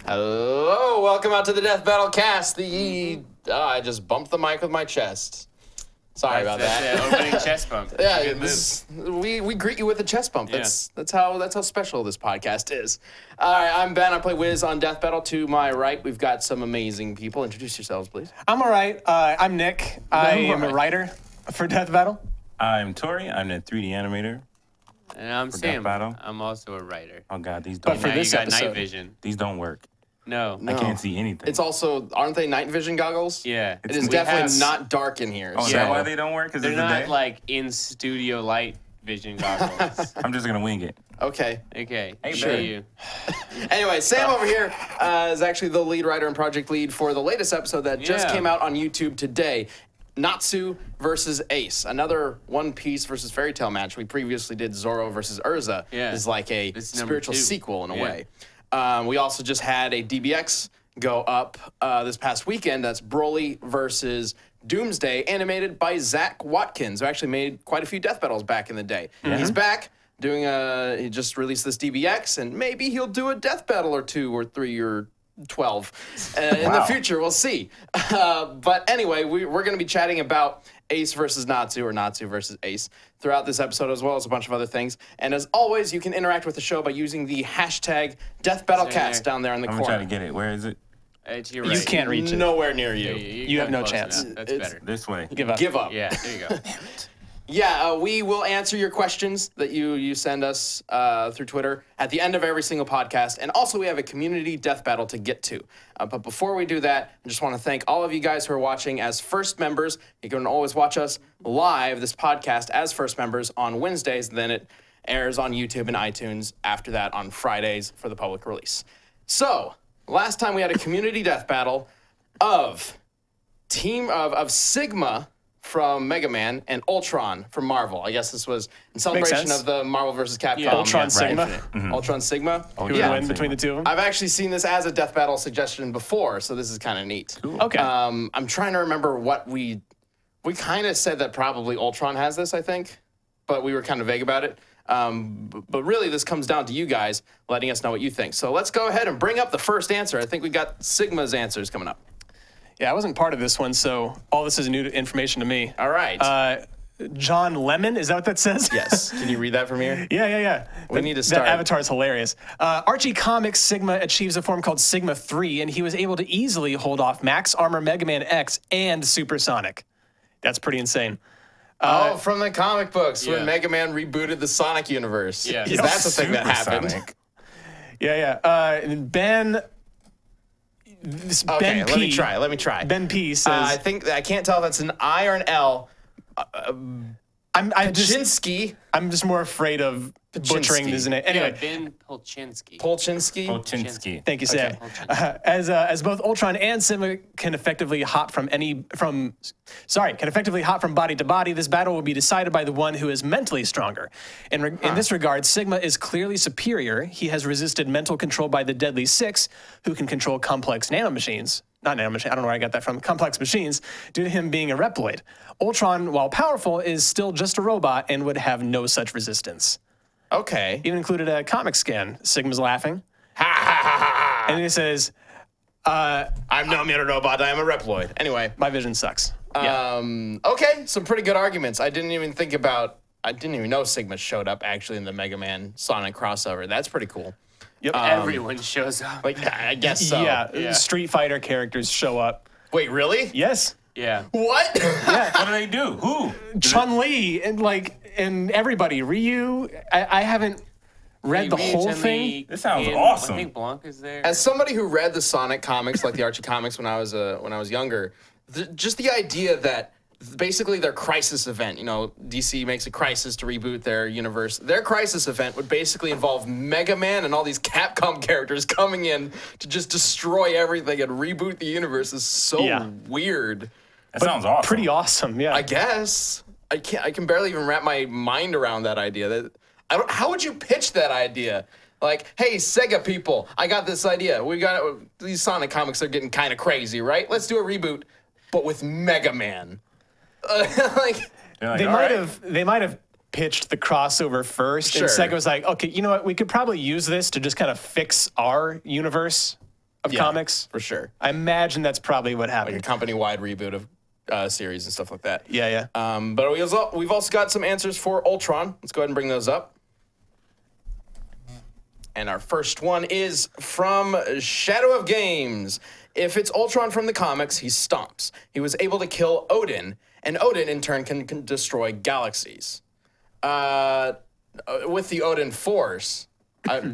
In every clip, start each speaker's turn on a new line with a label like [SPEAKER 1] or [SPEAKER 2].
[SPEAKER 1] Hello, welcome out to the Death Battle Cast. I just bumped the mic with my chest. Sorry about that.
[SPEAKER 2] That's the opening chest bump.
[SPEAKER 1] Yeah, we greet you with a chest bump. That's how special this podcast is. All right, I'm Ben. I play Wiz on Death Battle. To my right, we've got some amazing people. Introduce yourselves, please.
[SPEAKER 3] I'm all right. I'm Nick. I am a writer for Death Battle.
[SPEAKER 4] I'm Tori. I'm the 3D animator.
[SPEAKER 2] And I'm Sam. I'm also a writer.
[SPEAKER 4] Oh God, these don't.
[SPEAKER 3] But for
[SPEAKER 2] now
[SPEAKER 3] this
[SPEAKER 2] you got
[SPEAKER 3] episode,
[SPEAKER 2] night vision.
[SPEAKER 4] These don't work.
[SPEAKER 2] No.
[SPEAKER 4] I can't see anything.
[SPEAKER 1] It's also, aren't they night vision goggles?
[SPEAKER 2] Yeah.
[SPEAKER 1] It is definitely not dark in here.
[SPEAKER 4] Oh, is that why they don't work? Because
[SPEAKER 2] They're
[SPEAKER 4] it's the
[SPEAKER 2] not
[SPEAKER 4] day?
[SPEAKER 2] like in studio light vision goggles.
[SPEAKER 4] I'm just gonna wing it.
[SPEAKER 1] Okay.
[SPEAKER 2] Okay.
[SPEAKER 4] Hey,
[SPEAKER 2] show
[SPEAKER 4] babe.
[SPEAKER 2] you.
[SPEAKER 1] Anyway, Sam over here is actually the lead writer and project lead for the latest episode that just came out on YouTube today. Natsu versus Ace, another One Piece versus Fairy Tail match. We previously did Zoro versus Urza.
[SPEAKER 2] Yeah.
[SPEAKER 1] Is like a
[SPEAKER 2] This is
[SPEAKER 1] spiritual
[SPEAKER 2] #2.
[SPEAKER 1] sequel in a
[SPEAKER 2] Yeah.
[SPEAKER 1] way. We also just had a DBX go up this past weekend. That's Broly versus Doomsday, animated by Zach Watkins, who actually made quite a few death battles back in the day. He's back doing he just released this DBX, and maybe he'll do a death battle or 2 or 3 or 12 in the future. We'll see. But anyway, we're going to be chatting about Ace versus Natsu, or Natsu versus Ace, throughout this episode, as well as a bunch of other things. And as always, you can interact with the show by using the hashtag DeathBattleCast down there in the
[SPEAKER 4] I'm
[SPEAKER 1] corner.
[SPEAKER 4] trying to get it. Where is it?
[SPEAKER 2] It's your right.
[SPEAKER 3] You can't reach it.
[SPEAKER 1] Nowhere near you.
[SPEAKER 3] You have
[SPEAKER 2] got
[SPEAKER 3] no
[SPEAKER 2] close
[SPEAKER 3] chance.
[SPEAKER 2] enough. That's
[SPEAKER 1] It's-
[SPEAKER 2] better.
[SPEAKER 4] This way.
[SPEAKER 3] Give up.
[SPEAKER 1] Give up.
[SPEAKER 2] Yeah, there you go.
[SPEAKER 1] Yeah, we will answer your questions that you send us through Twitter at the end of every single podcast. And also, we have a community death battle to get to. But before we do that, I just want to thank all of you guys who are watching as first members. You can always watch us live, this podcast, as first members on Wednesdays. Then it airs on YouTube and iTunes after that on Fridays for the public release. So, last time we had a community death battle of Sigma from Mega Man and Ultron from Marvel. I guess this was in celebration
[SPEAKER 3] sense.
[SPEAKER 1] of the Marvel vs. Capcom.
[SPEAKER 2] Yeah.
[SPEAKER 3] Ultron
[SPEAKER 4] right.
[SPEAKER 3] Sigma.
[SPEAKER 1] Ultron Sigma.
[SPEAKER 3] Who would
[SPEAKER 1] Yeah.
[SPEAKER 3] win between the two of them?
[SPEAKER 1] I've actually seen this as a death battle suggestion before, so this is kind of neat.
[SPEAKER 3] Okay.
[SPEAKER 1] I'm trying to remember what we kind of said that probably Ultron has this, I think, but we were kind of vague about it. But really, this comes down to you guys letting us know what you think. So let's go ahead and bring up the first answer. I think we got Sigma's answers coming up.
[SPEAKER 3] Yeah, I wasn't part of this one, so all this is new information to me.
[SPEAKER 1] All right.
[SPEAKER 3] John Lemon, is that what that says?
[SPEAKER 1] Yes. Can you read that from here?
[SPEAKER 3] Yeah.
[SPEAKER 1] We need to start.
[SPEAKER 3] That avatar is hilarious. Archie Comics Sigma achieves a form called Sigma 3, and he was able to easily hold off Max Armor Mega Man X and Supersonic. That's pretty insane.
[SPEAKER 1] From the comic books when
[SPEAKER 2] yeah.
[SPEAKER 1] Mega Man rebooted the Sonic universe.
[SPEAKER 2] Yeah.
[SPEAKER 1] Because that's a thing that happened.
[SPEAKER 4] Supersonic.
[SPEAKER 3] Yeah. And Ben...
[SPEAKER 1] Okay,
[SPEAKER 3] Ben
[SPEAKER 1] let me
[SPEAKER 3] P.
[SPEAKER 1] try.
[SPEAKER 3] Ben P says...
[SPEAKER 1] I think I can't tell if that's an I or an L.
[SPEAKER 3] I'm just
[SPEAKER 1] Jinsky.
[SPEAKER 3] I'm just more afraid of butchering his name. Anyway,
[SPEAKER 2] Yeah, Ben Polchinski.
[SPEAKER 1] Polchinski.
[SPEAKER 4] Polchinski.
[SPEAKER 3] thank you, Sam.
[SPEAKER 1] Okay.
[SPEAKER 3] As both Ultron and Sigma can effectively hop from body to body, this battle will be decided by the one who is mentally stronger. In this regard, Sigma is clearly superior. He has resisted mental control by the Deadly Six, who can control complex nanomachines. Not nanomachine, I don't know where I got that from. Complex machines, due to him being a Reploid. Ultron, while powerful, is still just a robot and would have no such resistance.
[SPEAKER 1] Okay.
[SPEAKER 3] Even included a comic scan. Sigma's laughing.
[SPEAKER 1] Ha ha ha ha ha.
[SPEAKER 3] And he says,
[SPEAKER 1] I'm no mere robot. I am a Reploid. Anyway.
[SPEAKER 3] my vision sucks.
[SPEAKER 1] Okay. Some pretty good arguments. I didn't even know Sigma showed up actually in the Mega Man Sonic crossover. That's pretty cool.
[SPEAKER 3] Yep.
[SPEAKER 2] Everyone shows up.
[SPEAKER 1] Like, I guess so.
[SPEAKER 3] Yeah, Street Fighter characters show up.
[SPEAKER 1] Wait, really?
[SPEAKER 3] Yes.
[SPEAKER 2] Yeah.
[SPEAKER 1] What?
[SPEAKER 4] What do they do? Who?
[SPEAKER 3] Chun-Li and everybody. Ryu. I haven't read the whole thing.
[SPEAKER 4] This sounds
[SPEAKER 2] and
[SPEAKER 4] awesome.
[SPEAKER 2] I think Blanca's there.
[SPEAKER 1] As somebody who read the Sonic comics, like the Archie comics, when I was younger, just the idea that basically their crisis event, DC makes a crisis to reboot their universe. Their crisis event would basically involve Mega Man and all these Capcom characters coming in to just destroy everything and reboot the universe is so weird.
[SPEAKER 4] That sounds awesome.
[SPEAKER 3] Pretty awesome, yeah.
[SPEAKER 1] I guess I can barely even wrap my mind around that idea. How would you pitch that idea? Like, hey, Sega people, I got this idea. These Sonic comics are getting kind of crazy, right? Let's do a reboot, but with Mega Man.
[SPEAKER 3] They might have pitched the crossover first,
[SPEAKER 1] Sure.
[SPEAKER 3] and Sega was like, okay, you know what? We could probably use this to just kind of fix our universe of comics.
[SPEAKER 1] for sure.
[SPEAKER 3] I imagine that's probably what
[SPEAKER 1] Like a
[SPEAKER 3] happened.
[SPEAKER 1] company-wide reboot of series and stuff like that.
[SPEAKER 3] Yeah.
[SPEAKER 1] But we've also got some answers for Ultron. Let's go ahead and bring those up. And our first one is from Shadow of Games. If it's Ultron from the comics, he stomps. He was able to kill Odin, and Odin in turn can destroy galaxies. With the Odin Force,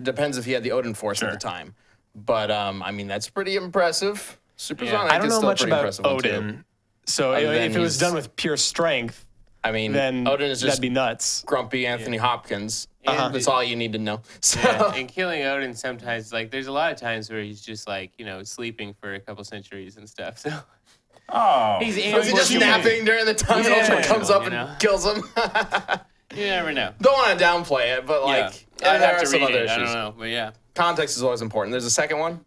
[SPEAKER 1] depends if he had the Odin Force at the time. But I mean, that's pretty impressive. Supersonic
[SPEAKER 3] I don't
[SPEAKER 1] is
[SPEAKER 3] know
[SPEAKER 1] still a
[SPEAKER 3] much
[SPEAKER 1] pretty
[SPEAKER 3] about
[SPEAKER 1] impressive one, too.
[SPEAKER 3] Odin. So
[SPEAKER 1] Other than
[SPEAKER 3] if it was
[SPEAKER 1] he's-
[SPEAKER 3] done with pure strength,
[SPEAKER 1] I mean,
[SPEAKER 3] then
[SPEAKER 1] Odin is just
[SPEAKER 3] that'd be nuts.
[SPEAKER 1] grumpy Anthony Hopkins.
[SPEAKER 2] And
[SPEAKER 1] That's all you need to know. So,
[SPEAKER 2] And killing Odin sometimes, like, there's a lot of times where he's just like, sleeping for a couple centuries and stuff. So
[SPEAKER 4] Oh.
[SPEAKER 2] he's
[SPEAKER 1] is he just
[SPEAKER 2] ambushing-
[SPEAKER 1] napping during the time that Ultron comes up
[SPEAKER 2] you know.
[SPEAKER 1] and kills him?
[SPEAKER 2] You never know.
[SPEAKER 1] Don't want to downplay it, but like,
[SPEAKER 2] I'd
[SPEAKER 1] there
[SPEAKER 2] have
[SPEAKER 1] are
[SPEAKER 2] to
[SPEAKER 1] some
[SPEAKER 2] read
[SPEAKER 1] other
[SPEAKER 2] it. I
[SPEAKER 1] issues.
[SPEAKER 2] don't know, but yeah.
[SPEAKER 1] Context is always important. There's a second one.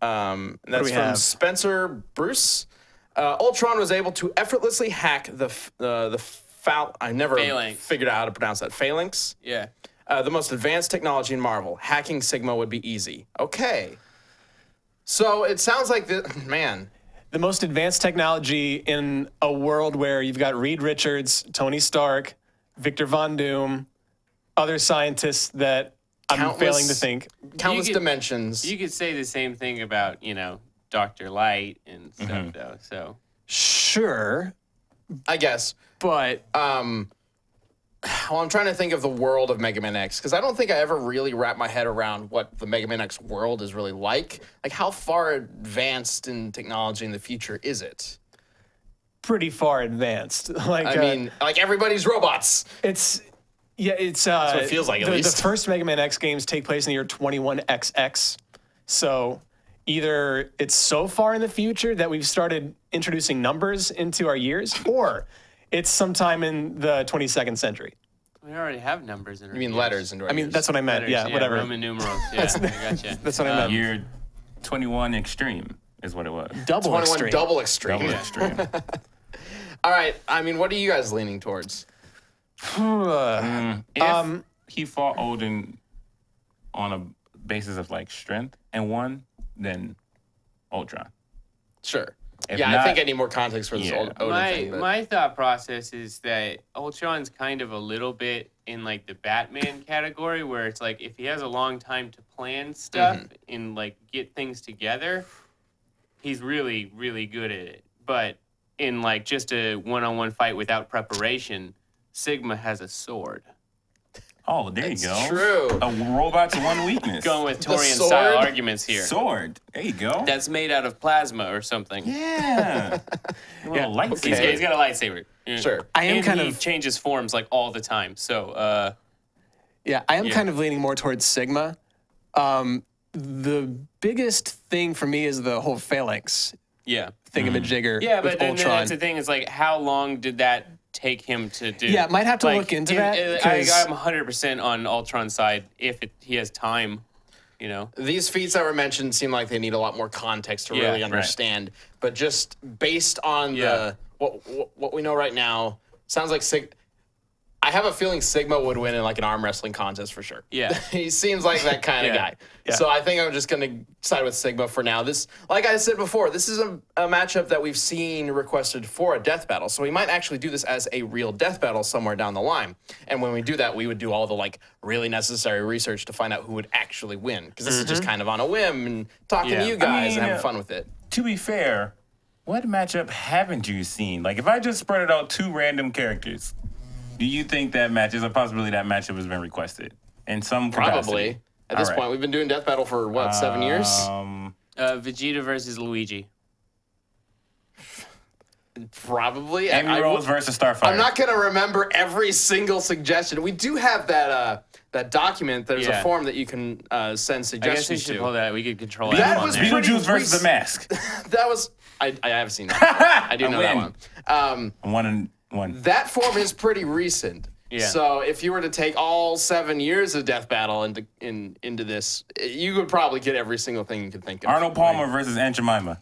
[SPEAKER 1] And that's
[SPEAKER 3] we
[SPEAKER 1] from
[SPEAKER 3] have?
[SPEAKER 1] Spencer Bruce. Ultron was able to effortlessly hack I never
[SPEAKER 2] Phalanx.
[SPEAKER 1] figured out how to pronounce that. Phalanx.
[SPEAKER 2] Yeah.
[SPEAKER 1] The most advanced technology in Marvel. Hacking Sigma would be easy. Okay. So it sounds like man.
[SPEAKER 3] The most advanced technology in a world where you've got Reed Richards, Tony Stark, Victor Von Doom, other scientists that I'm
[SPEAKER 1] Countless-
[SPEAKER 3] failing to think.
[SPEAKER 1] Countless
[SPEAKER 2] could-
[SPEAKER 1] dimensions.
[SPEAKER 2] You could say the same thing about, Dr. Light and stuff, though. So
[SPEAKER 3] Sure,
[SPEAKER 1] I guess.
[SPEAKER 3] but
[SPEAKER 1] Well, I'm trying to think of the world of Mega Man X because I don't think I ever really wrapped my head around what the Mega Man X world is really like. Like, how far advanced in technology in the future is it?
[SPEAKER 3] pretty far advanced. Like
[SPEAKER 1] I mean, like everybody's robots.
[SPEAKER 3] it's what
[SPEAKER 1] it feels like, at
[SPEAKER 3] the
[SPEAKER 1] least.
[SPEAKER 3] first Mega Man X games take place in the year 21XX. So either it's so far in the future that we've started introducing numbers into our years, or it's sometime in the 22nd century.
[SPEAKER 2] we already have numbers in our
[SPEAKER 1] I mean,
[SPEAKER 2] years.
[SPEAKER 1] letters into our
[SPEAKER 3] I mean,
[SPEAKER 1] years.
[SPEAKER 3] that's what I meant.
[SPEAKER 2] Letters,
[SPEAKER 3] Yeah, whatever.
[SPEAKER 2] Roman numerals. Yeah, I gotcha.
[SPEAKER 3] That's what I meant.
[SPEAKER 4] Year 21 extreme is what it was.
[SPEAKER 3] Double
[SPEAKER 1] 21
[SPEAKER 3] extreme.
[SPEAKER 1] double extreme.
[SPEAKER 4] Double extreme.
[SPEAKER 1] All right. I mean, what are you guys leaning towards?
[SPEAKER 4] If he fought Odin on a basis of like strength and won, then Ultron.
[SPEAKER 1] Sure.
[SPEAKER 4] If
[SPEAKER 1] Yeah, I
[SPEAKER 4] not-
[SPEAKER 1] think I need more context for this
[SPEAKER 4] Yeah.
[SPEAKER 1] Odin thing. But
[SPEAKER 2] My thought process is that Ultron's kind of a little bit in like the Batman category where it's like if he has a long time to plan stuff and like get things together, he's really, really good at it. But in like just a one-on-one fight without preparation, Sigma has a sword.
[SPEAKER 4] Oh, there you go.
[SPEAKER 1] true.
[SPEAKER 4] A robot's one weakness.
[SPEAKER 2] Going with
[SPEAKER 1] The
[SPEAKER 2] Torian style
[SPEAKER 1] sword?
[SPEAKER 2] arguments here.
[SPEAKER 4] Sword. There you go.
[SPEAKER 2] That's made out of plasma or something.
[SPEAKER 4] Yeah. A little lightsaber.
[SPEAKER 1] okay.
[SPEAKER 2] He's got a lightsaber. Yeah.
[SPEAKER 1] Sure.
[SPEAKER 3] I am
[SPEAKER 2] and
[SPEAKER 3] kind
[SPEAKER 2] he
[SPEAKER 3] of
[SPEAKER 2] changes forms like all the time. So
[SPEAKER 3] Yeah, I am
[SPEAKER 2] Yeah.
[SPEAKER 3] kind of leaning more towards Sigma. The biggest thing for me is the whole phalanx
[SPEAKER 2] yeah.
[SPEAKER 3] thingamajigger
[SPEAKER 2] Yeah,
[SPEAKER 3] with
[SPEAKER 2] but then
[SPEAKER 3] Ultron.
[SPEAKER 2] that's the thing. Is like, how long did that take him to do?
[SPEAKER 3] Yeah, might have to
[SPEAKER 2] Like,
[SPEAKER 3] look into that,
[SPEAKER 2] I'm
[SPEAKER 3] 'cause-
[SPEAKER 2] 100% on Ultron's side if he has time.
[SPEAKER 1] These feats that were mentioned seem like they need a lot more context to
[SPEAKER 2] Yeah,
[SPEAKER 1] really
[SPEAKER 2] right.
[SPEAKER 1] understand. But just based on
[SPEAKER 2] Yeah.
[SPEAKER 1] what we know right now, sounds like I have a feeling Sigma would win in like an arm wrestling contest for sure.
[SPEAKER 2] Yeah.
[SPEAKER 1] He seems like that kind of
[SPEAKER 2] Yeah.
[SPEAKER 1] guy.
[SPEAKER 3] Yeah.
[SPEAKER 1] So I think I'm just going to side with Sigma for now. This, like I said before, this is a matchup that we've seen requested for a death battle. So we might actually do this as a real death battle somewhere down the line. And when we do that, we would do all the like really necessary research to find out who would actually win. Because this is just kind of on a whim and talking
[SPEAKER 2] Yeah.
[SPEAKER 1] to you guys and
[SPEAKER 4] mean,
[SPEAKER 1] having fun with it.
[SPEAKER 4] To be fair, what matchup haven't you seen? Like, if I just spread it out two random characters, do you think that match is a possibility that matchup has been requested in some capacity?
[SPEAKER 1] Probably. At this
[SPEAKER 4] All right.
[SPEAKER 1] point, we've been doing death battle for what, 7 years?
[SPEAKER 2] Vegeta versus Luigi.
[SPEAKER 1] Probably.
[SPEAKER 4] Amy Rose versus Starfire.
[SPEAKER 1] I'm not going to remember every single suggestion. We do have that document. There's a
[SPEAKER 2] Yeah.
[SPEAKER 1] form that you can send
[SPEAKER 2] I guess we
[SPEAKER 1] suggestions
[SPEAKER 2] should
[SPEAKER 1] to.
[SPEAKER 2] pull that. We could control
[SPEAKER 1] That
[SPEAKER 2] that.
[SPEAKER 1] was
[SPEAKER 2] on there.
[SPEAKER 1] pretty
[SPEAKER 4] Beetlejuice versus
[SPEAKER 1] rec-
[SPEAKER 4] the Mask.
[SPEAKER 1] That was I have seen that. I do know that
[SPEAKER 4] win.
[SPEAKER 1] one.
[SPEAKER 4] 1-1.
[SPEAKER 1] That form is pretty recent.
[SPEAKER 2] Yeah.
[SPEAKER 1] So if you were to take all 7 years of Death Battle into this, you could probably get every single thing you could think of.
[SPEAKER 4] Arnold Palmer versus Aunt Jemima.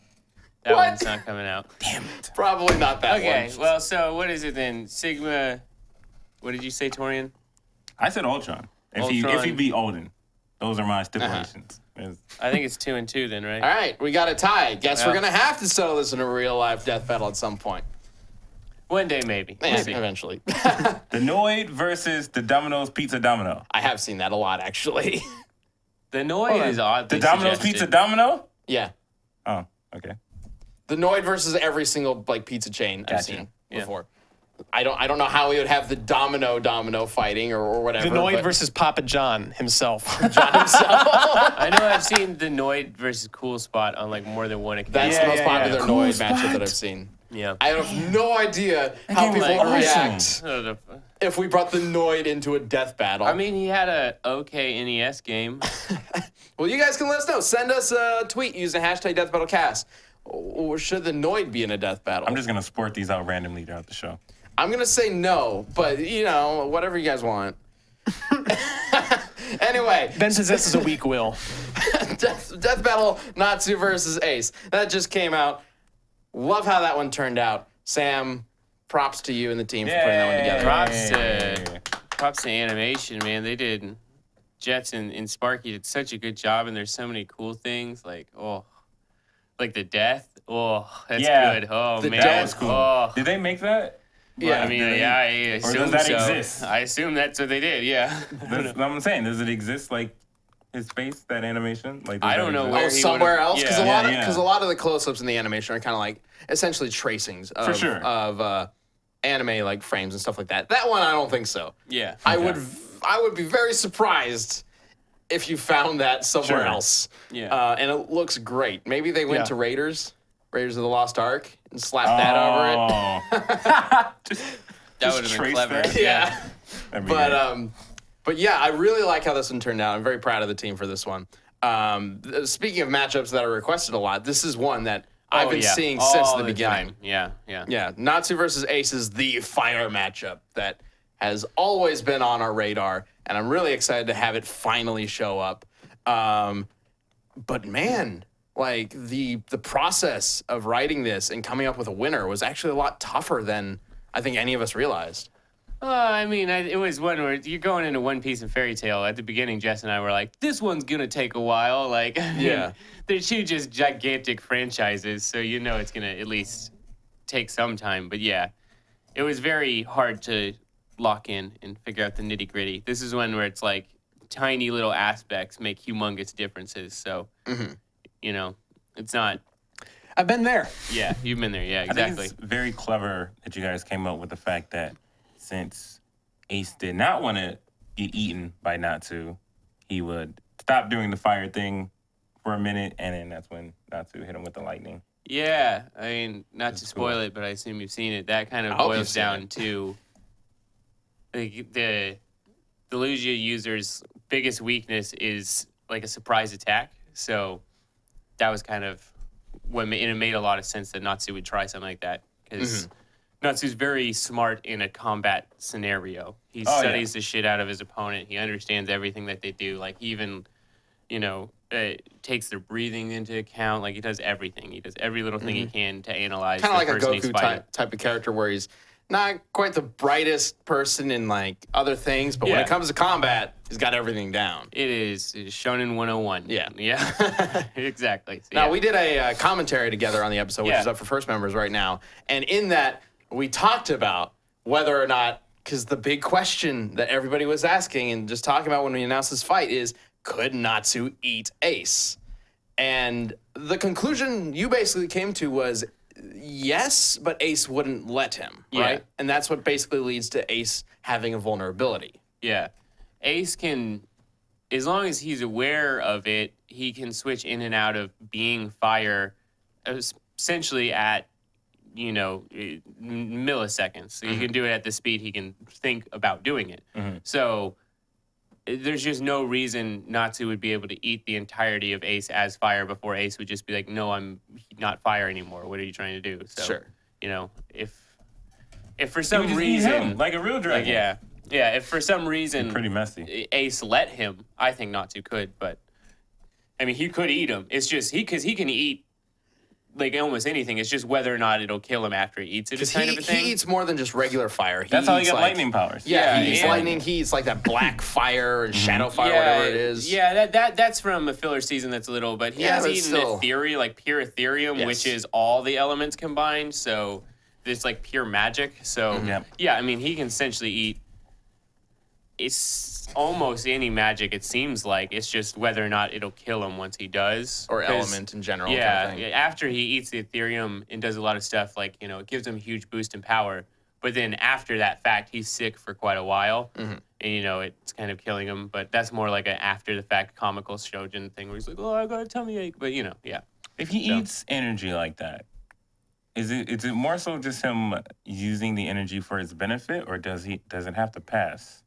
[SPEAKER 2] That
[SPEAKER 1] What?
[SPEAKER 2] one's not coming out.
[SPEAKER 4] Damn it.
[SPEAKER 1] Probably not that
[SPEAKER 2] Okay,
[SPEAKER 1] one.
[SPEAKER 2] well, so what is it then? Sigma. What did you say, Torian?
[SPEAKER 4] I said Ultron. If he
[SPEAKER 2] Ultron.
[SPEAKER 4] beat Odin. Those are my stipulations.
[SPEAKER 2] I think it's 2-2 then, right?
[SPEAKER 1] All right, we got a tie. Guess we're going to have to settle this in a real-life death battle at some point.
[SPEAKER 2] One day, maybe.
[SPEAKER 1] Yeah,
[SPEAKER 2] We'll see.
[SPEAKER 1] eventually.
[SPEAKER 4] The Noid versus the Domino's Pizza Domino.
[SPEAKER 1] I have seen that a lot, actually.
[SPEAKER 2] The Noid is odd.
[SPEAKER 4] The Domino's Pizza Domino?
[SPEAKER 1] Yeah.
[SPEAKER 4] Oh, okay.
[SPEAKER 1] The Noid versus every single pizza chain I've
[SPEAKER 4] Gotcha.
[SPEAKER 1] seen
[SPEAKER 2] Yeah.
[SPEAKER 1] before. I don't know how we would have the Domino fighting or whatever.
[SPEAKER 3] The Noid
[SPEAKER 1] but
[SPEAKER 3] versus Papa John himself.
[SPEAKER 1] John himself.
[SPEAKER 2] I know I've seen the Noid versus Cool Spot on more than one occasion.
[SPEAKER 1] That's the most popular
[SPEAKER 4] Cool
[SPEAKER 1] Noid
[SPEAKER 4] spot.
[SPEAKER 1] matchup that I've seen.
[SPEAKER 2] Yeah.
[SPEAKER 1] I have no idea how
[SPEAKER 4] game was
[SPEAKER 1] people would
[SPEAKER 4] awesome.
[SPEAKER 1] react if we brought the Noid into a death battle.
[SPEAKER 2] I mean, he had a okay NES game.
[SPEAKER 1] Well, you guys can let us know. Send us a tweet using hashtag DeathBattleCast. Or should the Noid be in a death battle?
[SPEAKER 4] I'm just going to sport these out randomly throughout the show.
[SPEAKER 1] I'm going to say no, but, whatever you guys want. Anyway,
[SPEAKER 3] Ben possesses a weak will.
[SPEAKER 1] death battle, Natsu versus Ace. That just came out. Love how that one turned out. Sam, props to you and the team for putting that one together.
[SPEAKER 2] Props to animation, man. They did. Jets and Sparky did such a good job, and there's so many cool things like the death. Oh, that's good. Oh
[SPEAKER 1] The
[SPEAKER 2] man,
[SPEAKER 1] death
[SPEAKER 4] was cool.
[SPEAKER 2] Oh.
[SPEAKER 4] Did they make that?
[SPEAKER 1] Yeah.
[SPEAKER 2] I mean,
[SPEAKER 4] Did they-
[SPEAKER 2] I
[SPEAKER 4] Or
[SPEAKER 2] assume
[SPEAKER 4] does that
[SPEAKER 2] so.
[SPEAKER 4] exist?
[SPEAKER 2] I assume that's what they did. Yeah.
[SPEAKER 4] That's what I'm saying. Does it exist, his face, that animation? Does
[SPEAKER 2] I
[SPEAKER 4] that
[SPEAKER 2] don't know
[SPEAKER 4] exist?
[SPEAKER 2] where
[SPEAKER 1] Oh,
[SPEAKER 2] he
[SPEAKER 1] somewhere
[SPEAKER 2] would've-
[SPEAKER 1] else? Because
[SPEAKER 2] yeah.
[SPEAKER 1] a lot of the close-ups in the animation are kind of essentially tracings of,
[SPEAKER 4] For sure.
[SPEAKER 1] of anime frames and stuff like that. That one, I don't think so.
[SPEAKER 2] Yeah.
[SPEAKER 1] I would be very surprised if you found that somewhere
[SPEAKER 4] Sure.
[SPEAKER 1] else.
[SPEAKER 2] Yeah.
[SPEAKER 1] And it looks great. Maybe they went
[SPEAKER 3] Yeah.
[SPEAKER 1] to Raiders of the Lost Ark, and slapped that over it.
[SPEAKER 2] That would have been
[SPEAKER 4] trace
[SPEAKER 2] clever.
[SPEAKER 4] that?
[SPEAKER 1] Yeah.
[SPEAKER 4] That'd be great.
[SPEAKER 1] But yeah, I really like how this one turned out. I'm very proud of the team for this one. Speaking of matchups that are requested a lot, this is one that I've been seeing since
[SPEAKER 2] All
[SPEAKER 1] the beginning.
[SPEAKER 2] time. Yeah.
[SPEAKER 1] Yeah, Natsu versus Ace is the fire matchup that has always been on our radar, and I'm really excited to have it finally show up. But man, the process of writing this and coming up with a winner was actually a lot tougher than I think any of us realized.
[SPEAKER 2] I mean, it was one where you're going into One Piece and Fairy Tale. At the beginning, Jess and I were like, this one's going to take a while.
[SPEAKER 1] Yeah.
[SPEAKER 2] They're two just gigantic franchises, so it's going to at least take some time. But yeah, it was very hard to lock in and figure out the nitty gritty. This is one where it's tiny little aspects make humongous differences. So, it's not.
[SPEAKER 3] I've been there.
[SPEAKER 2] Yeah, you've been there. Yeah,
[SPEAKER 4] I think
[SPEAKER 2] exactly.
[SPEAKER 4] it's very clever that you guys came up with the fact that since Ace did not want to get eaten by Natsu, he would stop doing the fire thing for a minute, and then that's when Natsu hit him with the lightning.
[SPEAKER 2] Yeah, I mean, not to
[SPEAKER 4] That's
[SPEAKER 2] spoil
[SPEAKER 4] cool.
[SPEAKER 2] it, but I assume you've seen it. That kind of
[SPEAKER 1] I hope you've
[SPEAKER 2] boils
[SPEAKER 1] seen
[SPEAKER 2] down
[SPEAKER 1] it.
[SPEAKER 2] to the Lugia user's biggest weakness is a surprise attack. So that was kind of and it made a lot of sense that Natsu would try something like that because Natsu's very smart in a combat scenario. He studies the shit out of his opponent. He understands everything that they do. He even, takes their breathing into account. He does everything. He does every little thing he can to analyze
[SPEAKER 1] Kind of
[SPEAKER 2] the
[SPEAKER 1] like a
[SPEAKER 2] person he's
[SPEAKER 1] Goku
[SPEAKER 2] fighting.
[SPEAKER 1] type of character where he's not quite the brightest person in other things, but when
[SPEAKER 2] Yeah.
[SPEAKER 1] it comes to combat, he's got everything down.
[SPEAKER 2] It is Shonen 101.
[SPEAKER 1] Yeah.
[SPEAKER 2] Yeah. Exactly. So,
[SPEAKER 1] Now,
[SPEAKER 2] yeah.
[SPEAKER 1] we did a commentary together on the episode, which
[SPEAKER 2] Yeah.
[SPEAKER 1] is up for first members right now. And in that, we talked about whether or not, because the big question that everybody was asking and just talking about when we announced this fight is, could Natsu eat Ace? And the conclusion you basically came to was yes, but Ace wouldn't let him, right?
[SPEAKER 2] Yeah.
[SPEAKER 1] And that's what basically leads to Ace having a vulnerability.
[SPEAKER 2] Yeah. Ace can, as long as he's aware of it, he can switch in and out of being fire essentially at, milliseconds. So he can do it at the speed he can think about doing it. So there's just no reason Natsu would be able to eat the entirety of Ace as fire before Ace would just be like, no, I'm not fire anymore. What are you trying to do? So,
[SPEAKER 1] Sure.
[SPEAKER 2] If for
[SPEAKER 4] He
[SPEAKER 2] some
[SPEAKER 4] would just eat
[SPEAKER 2] reason,
[SPEAKER 4] him like a real dragon.
[SPEAKER 2] yeah, if for some reason
[SPEAKER 4] Pretty messy.
[SPEAKER 2] Ace let him, I think Natsu could, but I mean, he could eat him. It's just because he can eat like almost anything. It's just whether or not it'll kill him after he eats it. Is kind of a thing.
[SPEAKER 1] He eats more than just regular fire.
[SPEAKER 4] That's how he
[SPEAKER 1] eats
[SPEAKER 4] got lightning powers.
[SPEAKER 1] Yeah, he eats lightning. He eats like that black fire and shadow fire, whatever it is.
[SPEAKER 2] Yeah, that's from a filler season that's little, but he has eaten Ethereum, like pure Ethereum, which is all the elements combined. So it's like pure magic. So yeah, I mean, he can essentially eat. It's almost any magic. It seems like it's just whether or not it'll kill him once he does,
[SPEAKER 1] or element in general.
[SPEAKER 2] Yeah,
[SPEAKER 1] kind of thing.
[SPEAKER 2] After he eats the Ethereum and does a lot of stuff, like it gives him a huge boost in power. But then after that fact, he's sick for quite a while, and it's kind of killing him. But that's more like an after the fact comical shoujo thing where he's like, "Oh, I got a tummy ache," but yeah.
[SPEAKER 4] If he eats energy like that, is it more so just him using the energy for his benefit, or does it have to pass?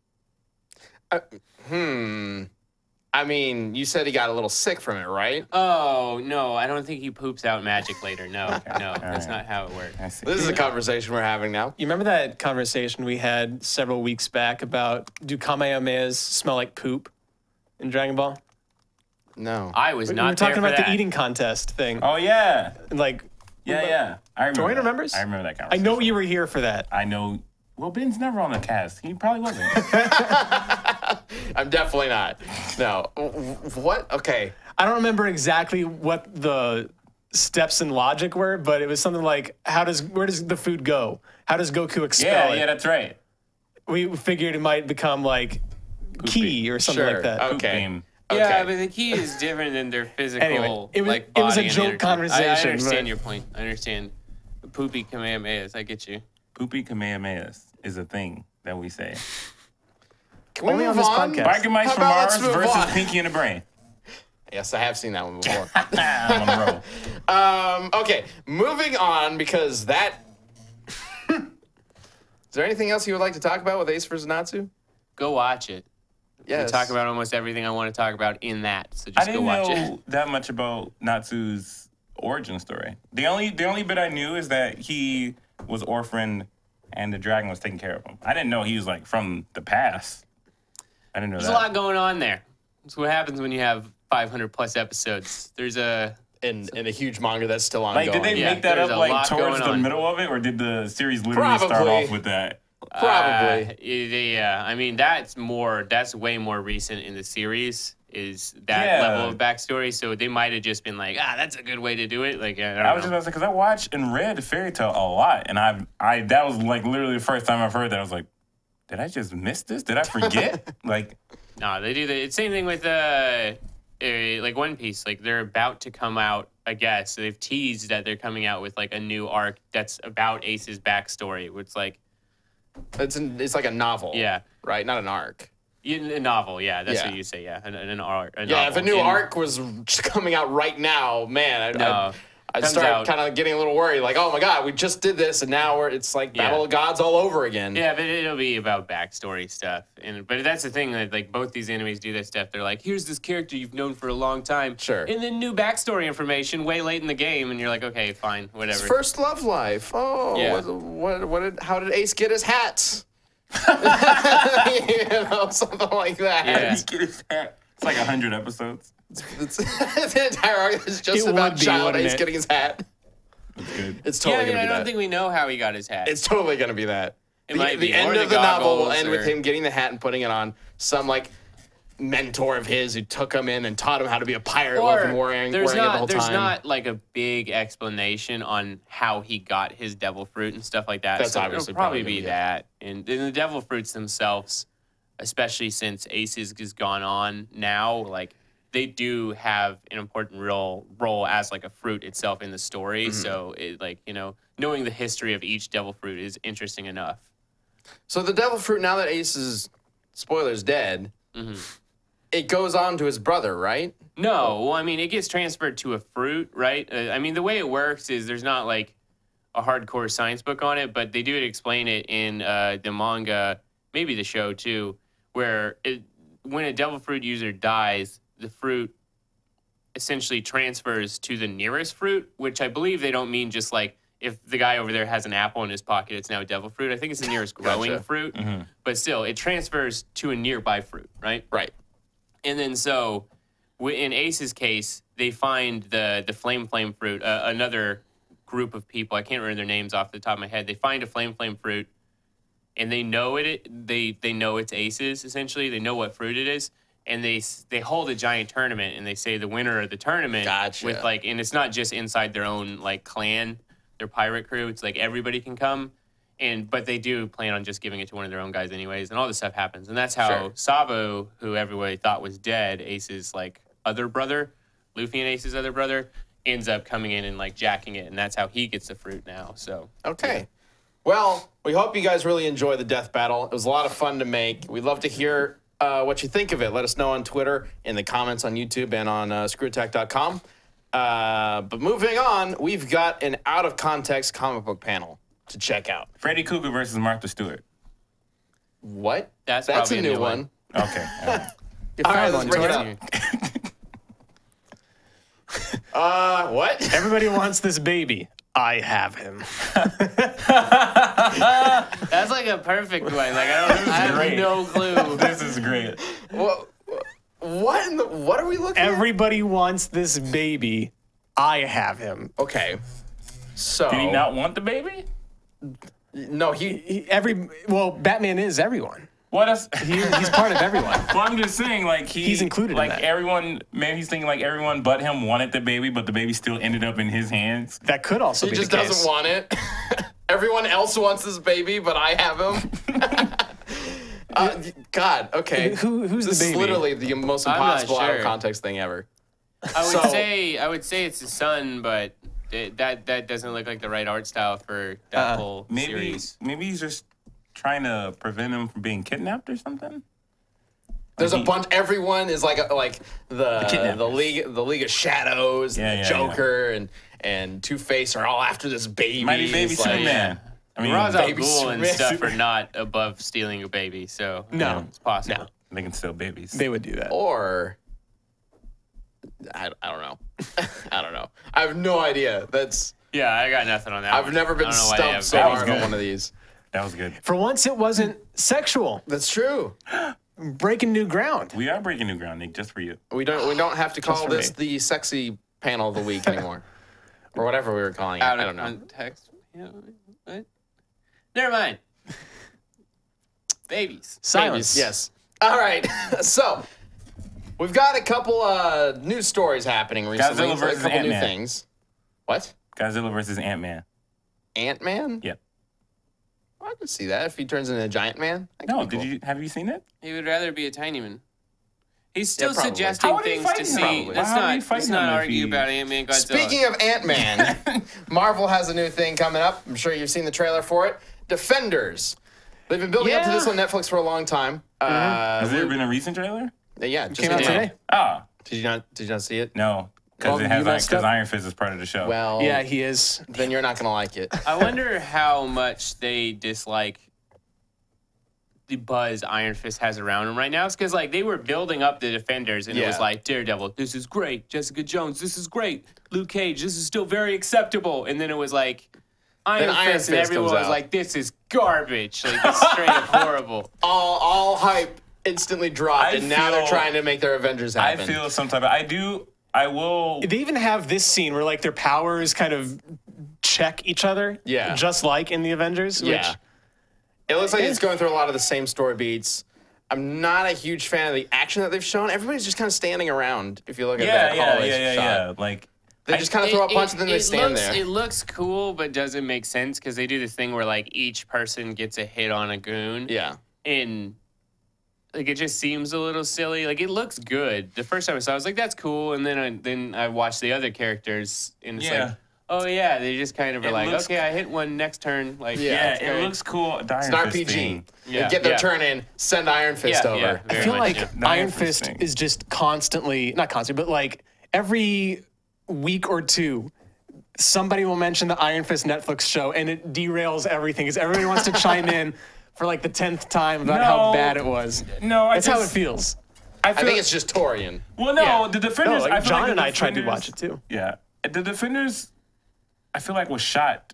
[SPEAKER 1] I mean, you said he got a little sick from it, right?
[SPEAKER 2] Oh, no, I don't think he poops out magic later. No, that's not how it works.
[SPEAKER 1] This is a conversation we're having now.
[SPEAKER 3] You remember that conversation we had several weeks back about do Kamehamehas smell like poop in Dragon Ball?
[SPEAKER 1] No.
[SPEAKER 2] I was
[SPEAKER 3] We
[SPEAKER 2] not
[SPEAKER 3] were talking
[SPEAKER 2] there for
[SPEAKER 3] about
[SPEAKER 2] that.
[SPEAKER 3] the eating contest thing.
[SPEAKER 4] Oh yeah,
[SPEAKER 3] Like,
[SPEAKER 4] yeah. I remember.
[SPEAKER 3] Dorian remembers?
[SPEAKER 4] I remember that
[SPEAKER 3] I
[SPEAKER 4] conversation.
[SPEAKER 3] know you were here for that.
[SPEAKER 4] I know. Well, Ben's never on the cast. He probably wasn't.
[SPEAKER 1] I'm definitely not. No. What? Okay.
[SPEAKER 3] I don't remember exactly what the steps and logic were, but it was something like, where does the food go? How does Goku expel it?
[SPEAKER 4] Yeah, that's right.
[SPEAKER 3] We figured it might become like ki or something like that.
[SPEAKER 1] Okay.
[SPEAKER 4] Beam.
[SPEAKER 2] Yeah, but the key is different than their physical,
[SPEAKER 3] Anyway, it was-
[SPEAKER 2] like
[SPEAKER 3] it was
[SPEAKER 2] body
[SPEAKER 3] a
[SPEAKER 2] and
[SPEAKER 3] joke
[SPEAKER 2] energy.
[SPEAKER 3] conversation,
[SPEAKER 2] I understand
[SPEAKER 3] but-
[SPEAKER 2] your point. I understand. The poopy Kamehamehas. I get you.
[SPEAKER 4] Poopy Kamehamehas is a thing that we say.
[SPEAKER 1] Can we
[SPEAKER 3] Only
[SPEAKER 1] move
[SPEAKER 3] on this
[SPEAKER 1] on?
[SPEAKER 3] podcast.
[SPEAKER 4] Biker Mice
[SPEAKER 1] How
[SPEAKER 4] from
[SPEAKER 1] about
[SPEAKER 4] Mars
[SPEAKER 1] let's move
[SPEAKER 4] versus
[SPEAKER 1] on?
[SPEAKER 4] Pinky and the Brain.
[SPEAKER 1] Yes, I have seen that one before.
[SPEAKER 4] I'm on the roll.
[SPEAKER 1] Okay, moving on because that. Is there anything else you would like to talk about with Ace vs. Natsu?
[SPEAKER 2] Go watch it.
[SPEAKER 1] Yes.
[SPEAKER 2] We talk about almost everything I want to talk about in that, so
[SPEAKER 4] I
[SPEAKER 2] just go
[SPEAKER 4] didn't
[SPEAKER 2] watch
[SPEAKER 4] know
[SPEAKER 2] it.
[SPEAKER 4] that much about Natsu's origin story. The only bit I knew is that he was orphaned and the dragon was taking care of him. I didn't know he was like from the past. I didn't know
[SPEAKER 2] There's
[SPEAKER 4] that.
[SPEAKER 2] a lot going on there. That's what happens when you have 500 plus episodes. There's a
[SPEAKER 1] In a huge manga that's still ongoing.
[SPEAKER 4] Like, did they
[SPEAKER 2] Yeah,
[SPEAKER 4] make that
[SPEAKER 2] there's
[SPEAKER 4] up
[SPEAKER 2] a
[SPEAKER 4] like
[SPEAKER 2] lot
[SPEAKER 4] towards
[SPEAKER 2] going
[SPEAKER 4] the
[SPEAKER 2] on.
[SPEAKER 4] middle of it, or did the series literally start
[SPEAKER 1] Probably.
[SPEAKER 4] off with that?
[SPEAKER 1] Probably.
[SPEAKER 2] Yeah, I mean that's way more recent in the series. Is that
[SPEAKER 4] Yeah.
[SPEAKER 2] level of backstory? So they might have just been like, that's a good way to do it. Like I don't
[SPEAKER 4] I was just
[SPEAKER 2] know.
[SPEAKER 4] about to say because I watched and read Fairy Tail a lot, and I that was like literally the first time I've heard that. I was like, did I just miss this? Did I forget? Like,
[SPEAKER 2] No, they do the same thing with like One Piece. Like they're about to come out, I guess. So they've teased that they're coming out with like a new arc that's about Ace's backstory. Where it's like,
[SPEAKER 1] It's like a novel.
[SPEAKER 2] yeah,
[SPEAKER 1] Right? Not an arc.
[SPEAKER 2] a novel. Yeah, that's
[SPEAKER 1] Yeah.
[SPEAKER 2] what you say. Yeah, an arc.
[SPEAKER 1] Yeah, if a new arc was just coming out right now, man, I'd
[SPEAKER 2] comes
[SPEAKER 1] start
[SPEAKER 2] out.
[SPEAKER 1] kind of getting a little worried. Like, oh my God, we just did this, and now it's like Battle of Gods all over again.
[SPEAKER 2] Yeah, but it'll be about backstory stuff. But that's the thing that like both these animes do that stuff. They're like, here's this character you've known for a long time.
[SPEAKER 1] Sure.
[SPEAKER 2] And then new backstory information way late in the game, and you're like, okay, fine,
[SPEAKER 1] His
[SPEAKER 2] whatever.
[SPEAKER 1] first love life. Oh,
[SPEAKER 2] Yeah.
[SPEAKER 1] how did Ace get his hat? Something like that.
[SPEAKER 2] Yeah.
[SPEAKER 4] It's like 100 episodes.
[SPEAKER 1] The entire arc is just
[SPEAKER 3] It
[SPEAKER 1] about
[SPEAKER 3] would be,
[SPEAKER 1] Child
[SPEAKER 3] wouldn't
[SPEAKER 1] Ace
[SPEAKER 3] it?
[SPEAKER 1] getting his hat.
[SPEAKER 4] It's good.
[SPEAKER 1] It's
[SPEAKER 2] Yeah,
[SPEAKER 1] totally
[SPEAKER 2] I mean,
[SPEAKER 1] gonna
[SPEAKER 2] I
[SPEAKER 1] be
[SPEAKER 2] don't
[SPEAKER 1] that.
[SPEAKER 2] think we know how he got his hat.
[SPEAKER 1] It's totally gonna be that.
[SPEAKER 2] It might be.
[SPEAKER 1] The end
[SPEAKER 2] Or
[SPEAKER 1] of
[SPEAKER 2] the
[SPEAKER 1] the novel will
[SPEAKER 2] goggles,
[SPEAKER 1] end with
[SPEAKER 2] or-
[SPEAKER 1] him getting the hat and putting it on. Some like mentor of his who took him in and taught him how to be a pirate while
[SPEAKER 2] Or
[SPEAKER 1] him wearing
[SPEAKER 2] there's
[SPEAKER 1] it the whole
[SPEAKER 2] there's
[SPEAKER 1] time.
[SPEAKER 2] not like a big explanation on how he got his devil fruit and stuff like that.
[SPEAKER 1] That's
[SPEAKER 2] so
[SPEAKER 1] obviously
[SPEAKER 2] it'll probably
[SPEAKER 1] probably
[SPEAKER 2] be
[SPEAKER 1] gonna be
[SPEAKER 2] that. And the devil fruits themselves, especially since Aces has gone on now, like they do have an important role as like a fruit itself in the story.
[SPEAKER 1] Mm-hmm.
[SPEAKER 2] So it, like, knowing the history of each devil fruit is interesting enough.
[SPEAKER 1] So the devil fruit, now that Ace is, spoilers, dead,
[SPEAKER 2] Mm-hmm.
[SPEAKER 1] it goes on to his brother, right?
[SPEAKER 2] No, well, I mean, it gets transferred to a fruit, right? I mean, the way it works is there's not like a hardcore science book on it, but they do explain it in the manga, maybe the show too, where when a devil fruit user dies, the fruit essentially transfers to the nearest fruit, which I believe they don't mean just like if the guy over there has an apple in his pocket, it's now a devil fruit. I think it's the nearest growing
[SPEAKER 1] Gotcha.
[SPEAKER 2] fruit, but still, it transfers to a nearby fruit, right?
[SPEAKER 1] Right.
[SPEAKER 2] And then so in Ace's case, they find the flame fruit. Another group of people, I can't remember their names off the top of my head. They find a flame fruit, and they know they know it's Ace's. Essentially, they know what fruit it is, and they hold a giant tournament, and they say the winner of the tournament with like, and it's not just inside their own like clan, their pirate crew. It's like everybody can come. But they do plan on just giving it to one of their own guys anyways, and all this stuff happens. And that's how Sabo, who everybody thought was dead, Ace's like other brother, Luffy and Ace's other brother, ends up coming in and like jacking it, and that's how he gets the fruit now. So
[SPEAKER 1] okay. Well, we hope you guys really enjoy the death battle. It was a lot of fun to make. We'd love to hear what you think of it. Let us know on Twitter, in the comments on YouTube, and on screwattack.com. But moving on, we've got an out-of-context comic book panel to check out.
[SPEAKER 4] Freddy Krueger versus Martha Stewart.
[SPEAKER 1] What?
[SPEAKER 2] That's
[SPEAKER 1] a new one.
[SPEAKER 4] Okay.
[SPEAKER 1] All right, let's bring it up. What?
[SPEAKER 3] Everybody wants this baby. I have him.
[SPEAKER 2] That's like a perfect one. Like I have no clue.
[SPEAKER 4] This is great.
[SPEAKER 1] What are we looking at?
[SPEAKER 3] Everybody wants this baby. I have him.
[SPEAKER 1] Okay. So
[SPEAKER 4] did he not want the baby?
[SPEAKER 1] No,
[SPEAKER 3] Batman is everyone.
[SPEAKER 4] What else?
[SPEAKER 3] He's part of everyone.
[SPEAKER 4] Well, I'm just saying, like he's
[SPEAKER 3] included.
[SPEAKER 4] Like
[SPEAKER 3] in that.
[SPEAKER 4] everyone, maybe he's thinking like everyone but him wanted the baby, but the baby still ended up in his hands.
[SPEAKER 3] That could also be the case.
[SPEAKER 1] He just doesn't want it. Everyone else wants this baby, but I have him. God, okay.
[SPEAKER 3] Who's
[SPEAKER 1] this
[SPEAKER 3] the baby?
[SPEAKER 1] This is literally the most impossible out of context thing ever.
[SPEAKER 2] I would say it's his son, but that doesn't look like the right art style for that whole series.
[SPEAKER 4] Maybe he's just trying to prevent him from being kidnapped or something.
[SPEAKER 1] There's a bunch. Everyone is like the League of Shadows, and the Joker, and Two-Face are all after this baby.
[SPEAKER 4] Mighty Baby Superman.
[SPEAKER 2] I mean, Ra's al Ghul and stuff are not above stealing a baby, so it's possible.
[SPEAKER 3] No.
[SPEAKER 4] They can steal babies.
[SPEAKER 3] They would do that.
[SPEAKER 1] Or I don't know. I don't know. I have no idea.
[SPEAKER 2] I got nothing on that.
[SPEAKER 1] I've never been stumped so hard on one of these.
[SPEAKER 4] That was good.
[SPEAKER 3] For once, it wasn't sexual.
[SPEAKER 1] That's true.
[SPEAKER 3] Breaking new ground.
[SPEAKER 4] We are breaking new ground, Nick, just for you.
[SPEAKER 1] We don't have to call this the sexy panel of the week anymore, or whatever we were calling it. I don't know.
[SPEAKER 2] Context. What? Never mind. Babies.
[SPEAKER 3] Silence.
[SPEAKER 1] Babies, yes. All right. So we've got a couple news stories happening recently.
[SPEAKER 4] Godzilla versus
[SPEAKER 1] a couple
[SPEAKER 4] Ant-Man.
[SPEAKER 1] new things. What?
[SPEAKER 4] Godzilla versus Ant-Man.
[SPEAKER 1] Ant-Man?
[SPEAKER 4] Yep.
[SPEAKER 1] I can see that if he turns into a giant man.
[SPEAKER 4] No, have you seen it?
[SPEAKER 2] He would rather be a tiny man. He's still
[SPEAKER 1] probably.
[SPEAKER 2] suggesting
[SPEAKER 4] How would he
[SPEAKER 2] things
[SPEAKER 4] fight
[SPEAKER 2] to
[SPEAKER 4] him?
[SPEAKER 2] see.
[SPEAKER 4] Probably.
[SPEAKER 2] Let's not argue about Ant-Man Godzilla.
[SPEAKER 1] Speaking of Ant-Man, Marvel has a new thing coming up. I'm sure you've seen the trailer for it. Defenders. They've been building up to this on Netflix for a long time.
[SPEAKER 4] Has there been a recent trailer?
[SPEAKER 1] Yeah, just
[SPEAKER 3] Came out today.
[SPEAKER 4] Oh.
[SPEAKER 1] Did you not see it?
[SPEAKER 4] No. Because Iron Fist is part of the show.
[SPEAKER 1] Well,
[SPEAKER 3] Yeah, he is.
[SPEAKER 1] then you're not gonna like it.
[SPEAKER 2] I wonder how much they dislike the buzz Iron Fist has around him right now. It's because like they were building up the Defenders, and it was like Daredevil, this is great. Jessica Jones, this is great. Luke Cage, this is still very acceptable. And then it was like Iron Fist, and everyone was like, this is garbage. Like it's straight up horrible.
[SPEAKER 1] All hype instantly dropped, and now they're trying to make their Avengers happen.
[SPEAKER 4] I feel some type of. I will.
[SPEAKER 3] They even have this scene where like their powers kind of check each other.
[SPEAKER 1] Yeah.
[SPEAKER 3] Just like in the Avengers.
[SPEAKER 1] Yeah.
[SPEAKER 3] Which,
[SPEAKER 1] it looks like it's going through a lot of the same story beats. I'm not a huge fan of the action that they've shown. Everybody's just kind of standing around. If you look at that hallway shot.
[SPEAKER 4] Like
[SPEAKER 1] they just kind of throw a punch and then they stand there.
[SPEAKER 2] It looks cool, but doesn't make sense because they do this thing where like each person gets a hit on a goon.
[SPEAKER 1] Yeah.
[SPEAKER 2] And like it just seems a little silly. Like it looks good. The first time I saw it, I was like, that's cool. And then I watched the other characters and it's like, oh yeah, they just kind of are like, okay, I hit one next turn. Like
[SPEAKER 4] it looks cool.
[SPEAKER 1] It's an RPG.
[SPEAKER 4] Thing.
[SPEAKER 1] Yeah. Get their turn in, send Iron Fist over.
[SPEAKER 2] Yeah,
[SPEAKER 3] I feel like Iron Fist is just not constantly, but like every week or two, somebody will mention the Iron Fist Netflix show and it derails everything because everybody wants to chime in for like the 10th time about how bad it was.
[SPEAKER 4] No,
[SPEAKER 3] that's how it feels.
[SPEAKER 1] I think it's just Torian.
[SPEAKER 4] Well, no, the Defenders.
[SPEAKER 3] No, like John and I
[SPEAKER 4] tried
[SPEAKER 3] to watch it too.
[SPEAKER 4] Yeah, the Defenders. I feel like was shot,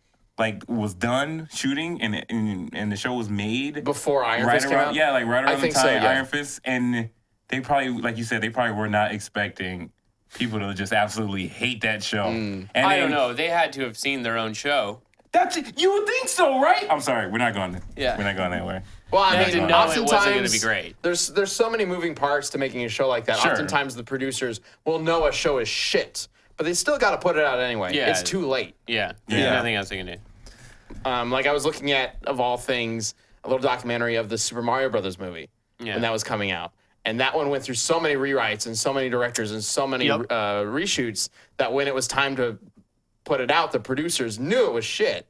[SPEAKER 4] was done shooting, and the show was made
[SPEAKER 1] before Iron Fist came out.
[SPEAKER 4] Yeah, like right around the time Iron Fist, and they probably, like you said, they probably were not expecting people to just absolutely hate that show. And
[SPEAKER 2] I don't know. They had to have seen their own show.
[SPEAKER 4] That's it. You would think so, right? I'm sorry, we're not going there.
[SPEAKER 2] Yeah.
[SPEAKER 4] We're not going that way.
[SPEAKER 1] Well, I
[SPEAKER 2] They
[SPEAKER 1] mean,
[SPEAKER 2] didn't know it
[SPEAKER 1] oftentimes
[SPEAKER 2] wasn't going to be great.
[SPEAKER 1] There's so many moving parts to making a show like that.
[SPEAKER 4] Sure.
[SPEAKER 1] Oftentimes the producers will know a show is shit, but they still got to put it out anyway.
[SPEAKER 2] Yeah.
[SPEAKER 1] It's too late.
[SPEAKER 2] Yeah. There's
[SPEAKER 4] Yeah.
[SPEAKER 2] nothing else they can do.
[SPEAKER 1] Like I was looking at, of all things, a little documentary of the Super Mario Brothers movie when that was coming out. And that one went through so many rewrites and so many directors and so many reshoots that when it was time to put it out, the producers knew it was shit.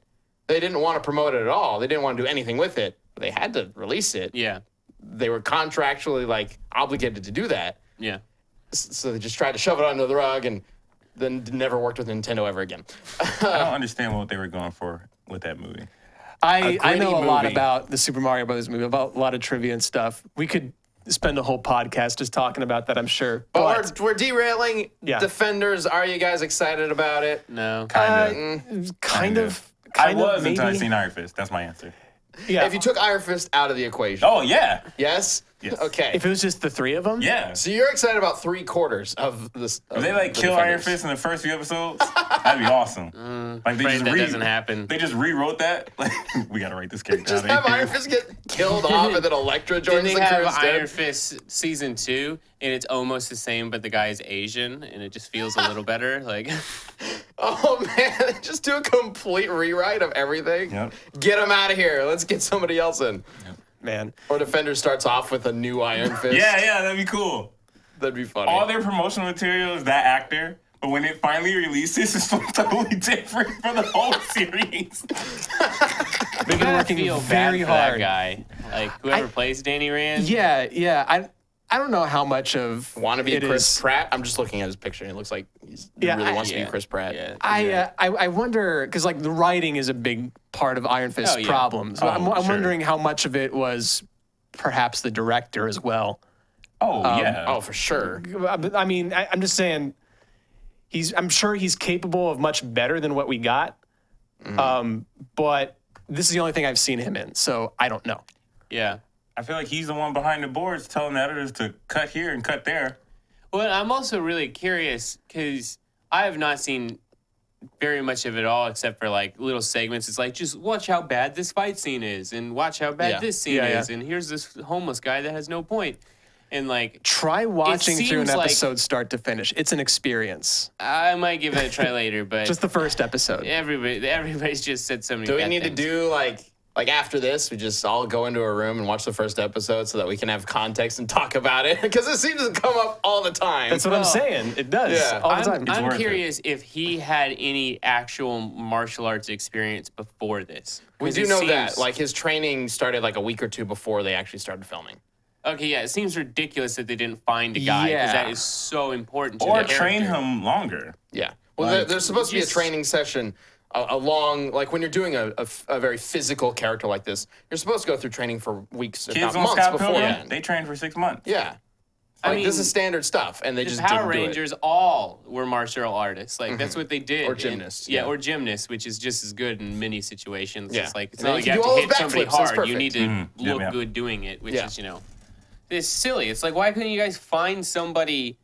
[SPEAKER 1] They didn't want to promote it at all. They didn't want to do anything with it. But they had to release it.
[SPEAKER 2] Yeah.
[SPEAKER 1] They were contractually like obligated to do that.
[SPEAKER 2] Yeah.
[SPEAKER 1] So they just tried to shove it under the rug and then never worked with Nintendo ever again.
[SPEAKER 4] I don't understand what they were going for with that movie.
[SPEAKER 3] I know a lot
[SPEAKER 1] movie.
[SPEAKER 3] about the Super Mario Brothers movie, about a lot of trivia and stuff. We could spend a whole podcast just talking about that, I'm sure.
[SPEAKER 1] But we're derailing.
[SPEAKER 3] Yeah.
[SPEAKER 1] Defenders, are you guys excited about it?
[SPEAKER 2] No.
[SPEAKER 3] Kind of.
[SPEAKER 4] I was
[SPEAKER 3] maybe.
[SPEAKER 4] until I seen Iron Fist. That's my answer.
[SPEAKER 3] Yeah.
[SPEAKER 1] If you took Iron Fist out of the equation.
[SPEAKER 4] Oh, yeah.
[SPEAKER 1] Yes?
[SPEAKER 4] Yes.
[SPEAKER 1] Okay.
[SPEAKER 3] If it was just the three of them?
[SPEAKER 4] Yeah.
[SPEAKER 1] So you're excited about 3/4 of this.
[SPEAKER 4] If they like kill Iron Fist in the first few episodes, that'd be awesome. Like they
[SPEAKER 2] Afraid
[SPEAKER 4] just
[SPEAKER 2] that doesn't happen.
[SPEAKER 4] They just rewrote that. Like we gotta write this character
[SPEAKER 1] Just
[SPEAKER 4] out
[SPEAKER 1] have
[SPEAKER 4] of
[SPEAKER 1] Iron
[SPEAKER 4] here.
[SPEAKER 1] Fist get killed off and then Elektra
[SPEAKER 2] Didn't
[SPEAKER 1] joins
[SPEAKER 2] they
[SPEAKER 1] the crew
[SPEAKER 2] have
[SPEAKER 1] instead?
[SPEAKER 2] Iron Fist season 2 and it's almost the same, but the guy is Asian and it just feels a little better? Like,
[SPEAKER 1] Oh man, just do a complete rewrite of everything.
[SPEAKER 4] Yep.
[SPEAKER 1] Get him out of here. Let's get somebody else in.
[SPEAKER 3] Man.
[SPEAKER 1] Or Defender starts off with a new Iron Fist.
[SPEAKER 4] Yeah, that'd be cool.
[SPEAKER 1] That'd be funny.
[SPEAKER 4] All their promotional material is that actor, but when it finally releases, it's totally different for the whole series.
[SPEAKER 3] They've been working
[SPEAKER 2] feel
[SPEAKER 3] very
[SPEAKER 2] bad for that
[SPEAKER 3] hard.
[SPEAKER 2] guy. Like, whoever plays Danny Rand.
[SPEAKER 3] Yeah. I don't know how much of
[SPEAKER 1] Want to be
[SPEAKER 3] it
[SPEAKER 1] Chris
[SPEAKER 3] is-
[SPEAKER 1] Pratt? I'm just looking at his picture and it looks like he
[SPEAKER 3] Yeah,
[SPEAKER 1] really
[SPEAKER 3] I-
[SPEAKER 1] wants to be
[SPEAKER 2] yeah,
[SPEAKER 1] Chris Pratt.
[SPEAKER 2] Yeah.
[SPEAKER 3] I wonder, because like the writing is a big part of Iron Fist's
[SPEAKER 2] Oh, yeah.
[SPEAKER 3] problems.
[SPEAKER 4] Oh,
[SPEAKER 3] I'm
[SPEAKER 4] sure.
[SPEAKER 3] wondering how much of it was perhaps the director as well.
[SPEAKER 4] Oh, yeah.
[SPEAKER 1] Oh, for sure.
[SPEAKER 3] I mean, I'm just saying, I'm sure he's capable of much better than what we got. But this is the only thing I've seen him in, so I don't know.
[SPEAKER 2] Yeah.
[SPEAKER 4] I feel like he's the one behind the boards telling the editors to cut here and cut there.
[SPEAKER 2] Well, I'm also really curious because I have not seen very much of it all except for like little segments. It's like, just watch how bad this fight scene is and watch how bad
[SPEAKER 1] Yeah.
[SPEAKER 2] this scene
[SPEAKER 3] Yeah,
[SPEAKER 2] is. And here's this homeless guy that has no point. And like,
[SPEAKER 3] Try watching through an
[SPEAKER 2] seems like-
[SPEAKER 3] episode start to finish. It's an experience.
[SPEAKER 2] I might give it a try later, but
[SPEAKER 3] Just the first episode.
[SPEAKER 2] everybody's just said so many
[SPEAKER 1] Do we
[SPEAKER 2] bad
[SPEAKER 1] need to
[SPEAKER 2] things.
[SPEAKER 1] do like after this, we just all go into a room and watch the first episode so that we can have context and talk about it? Because it seems to come up all the time.
[SPEAKER 3] That's what I'm saying. It does
[SPEAKER 1] Yeah.
[SPEAKER 3] all the time.
[SPEAKER 2] I'm
[SPEAKER 4] worth it.
[SPEAKER 2] curious if he had any actual martial arts experience before this.
[SPEAKER 1] we
[SPEAKER 2] 'Cause
[SPEAKER 1] do
[SPEAKER 2] it
[SPEAKER 1] know that.
[SPEAKER 2] seems-
[SPEAKER 1] Like his training started like a week or two before they actually started filming.
[SPEAKER 2] Okay, yeah, it seems ridiculous that they didn't find a guy because
[SPEAKER 3] Yeah.
[SPEAKER 2] that is so important to
[SPEAKER 4] Or
[SPEAKER 2] the
[SPEAKER 4] train
[SPEAKER 2] character.
[SPEAKER 4] him longer.
[SPEAKER 1] Yeah. Well,
[SPEAKER 4] Like,
[SPEAKER 1] there's supposed to be a
[SPEAKER 2] just-
[SPEAKER 1] training session along, like when you're doing a very physical character like this, you're supposed to go through training for weeks, if
[SPEAKER 4] Kids
[SPEAKER 1] not
[SPEAKER 4] on
[SPEAKER 1] months
[SPEAKER 4] Scott Pilgrim,
[SPEAKER 1] beforehand.
[SPEAKER 4] they trained for 6 months.
[SPEAKER 1] Yeah.
[SPEAKER 2] I
[SPEAKER 1] Like, this
[SPEAKER 2] mean,
[SPEAKER 1] is standard stuff, and they
[SPEAKER 2] The
[SPEAKER 1] just
[SPEAKER 2] Power
[SPEAKER 1] didn't
[SPEAKER 2] Rangers all were martial artists. Like that's what they did.
[SPEAKER 1] Or
[SPEAKER 2] And-
[SPEAKER 1] gymnasts,
[SPEAKER 2] yeah,
[SPEAKER 1] yeah.
[SPEAKER 2] or gymnasts, which is just as good in many situations.
[SPEAKER 1] Yeah.
[SPEAKER 2] It's like it's
[SPEAKER 1] And
[SPEAKER 2] not
[SPEAKER 1] they
[SPEAKER 2] like
[SPEAKER 1] can
[SPEAKER 2] you have
[SPEAKER 1] do all
[SPEAKER 2] to
[SPEAKER 1] those
[SPEAKER 2] hit somebody
[SPEAKER 1] backflips, that's
[SPEAKER 2] hard. You need to
[SPEAKER 1] perfect.
[SPEAKER 2] look
[SPEAKER 4] Yep.
[SPEAKER 2] good doing it, which
[SPEAKER 1] Yeah.
[SPEAKER 2] is it's silly. It's like why couldn't you guys find somebody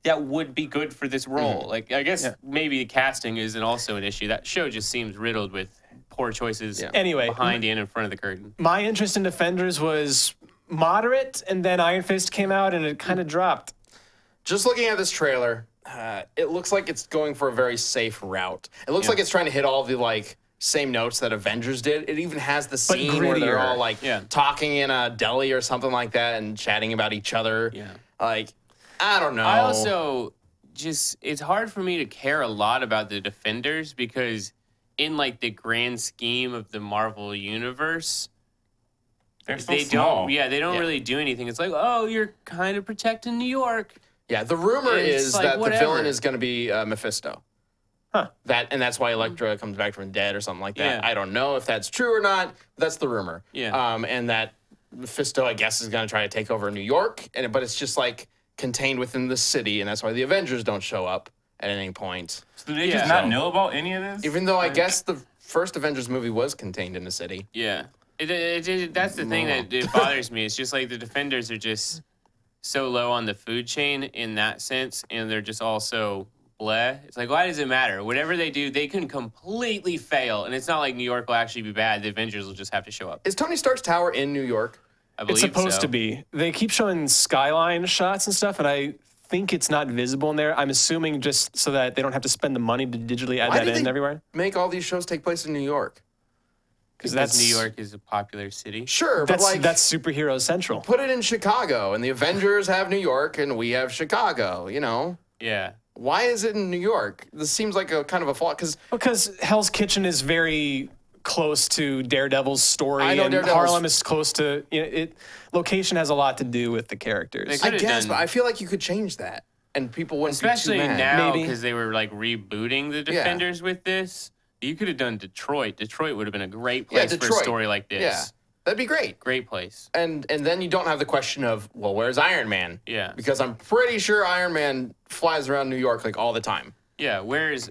[SPEAKER 2] that would be good for this role? Like I guess maybe the casting isn't also an issue. That show just seems riddled with poor choices.
[SPEAKER 1] Yeah.
[SPEAKER 3] Anyway,
[SPEAKER 2] behind and in front of the curtain.
[SPEAKER 3] my interest in Defenders was moderate, and then Iron Fist came out, and it kind of dropped.
[SPEAKER 1] Just looking at this trailer, it looks like it's going for a very safe route. It looks like it's trying to hit all the like same notes that Avengers did. It even has the scene where they're
[SPEAKER 3] grittier.
[SPEAKER 1] all like
[SPEAKER 2] Yeah.
[SPEAKER 1] talking in a deli or something like that and chatting about each other.
[SPEAKER 2] Yeah.
[SPEAKER 1] Like, I don't know.
[SPEAKER 2] I also just it's hard for me to care a lot about the Defenders because in like the grand scheme of the Marvel universe,
[SPEAKER 4] They're so
[SPEAKER 2] they
[SPEAKER 4] small.
[SPEAKER 2] they don't
[SPEAKER 1] Yeah.
[SPEAKER 2] really do anything. It's like, oh, you're kind of protecting New York.
[SPEAKER 1] Yeah, the rumor
[SPEAKER 2] It's
[SPEAKER 1] is
[SPEAKER 2] like,
[SPEAKER 1] that the
[SPEAKER 2] whatever.
[SPEAKER 1] villain is going to be Mephisto.
[SPEAKER 3] Huh.
[SPEAKER 1] That's why Elektra comes back from the dead or something like that.
[SPEAKER 2] Yeah.
[SPEAKER 1] I don't know if that's true or not. But that's the rumor.
[SPEAKER 2] Yeah.
[SPEAKER 1] And that Mephisto, I guess, is going to try to take over New York, but it's just like contained within the city, and that's why the Avengers don't show up at any point.
[SPEAKER 4] So do they
[SPEAKER 2] Yeah.
[SPEAKER 4] just not know about any of this?
[SPEAKER 1] Even though I guess the first Avengers movie was contained in the city.
[SPEAKER 2] Yeah, that's the thing that it bothers me. It's just like the Defenders are just so low on the food chain in that sense, and they're just also bleh. It's like, why does it matter? Whatever they do, they can completely fail, and it's not like New York will actually be bad. The Avengers will just have to show up.
[SPEAKER 1] Is Tony Stark's tower in New York?
[SPEAKER 2] I believe
[SPEAKER 3] It's supposed
[SPEAKER 2] so.
[SPEAKER 3] to be. They keep showing skyline shots and stuff, and I think it's not visible in there. I'm assuming just so that they don't have to spend the money to digitally add
[SPEAKER 1] Why
[SPEAKER 3] that
[SPEAKER 1] did
[SPEAKER 3] in
[SPEAKER 1] they
[SPEAKER 3] everywhere.
[SPEAKER 1] make all these shows take place in New York?
[SPEAKER 2] Because New York is a popular city.
[SPEAKER 1] Sure, but
[SPEAKER 3] That's superhero central.
[SPEAKER 1] put it in Chicago, and the Avengers have New York, and we have Chicago. You know,
[SPEAKER 2] Yeah.
[SPEAKER 1] why is it in New York? This seems like a kind of a flaw
[SPEAKER 3] Because Hell's Kitchen is very close to Daredevil's story,
[SPEAKER 1] I know
[SPEAKER 3] and
[SPEAKER 1] Daredevil's-
[SPEAKER 3] Harlem is close to. Location has a lot to do with the characters.
[SPEAKER 2] They
[SPEAKER 1] I
[SPEAKER 2] could've
[SPEAKER 1] guess,
[SPEAKER 2] done-
[SPEAKER 1] but I feel like you could change that, and people wouldn't
[SPEAKER 2] Especially
[SPEAKER 1] be too mad.
[SPEAKER 2] now,
[SPEAKER 3] Maybe.
[SPEAKER 2] because they were like rebooting the Defenders with this. You could have done Detroit. Detroit would have been a great place for a
[SPEAKER 1] Detroit.
[SPEAKER 2] story like this.
[SPEAKER 1] Yeah, that'd be great.
[SPEAKER 2] Great place.
[SPEAKER 1] And then you don't have the question of, well, where's Iron Man?
[SPEAKER 2] Yeah.
[SPEAKER 1] Because I'm pretty sure Iron Man flies around New York like all the time.
[SPEAKER 2] Yeah, where's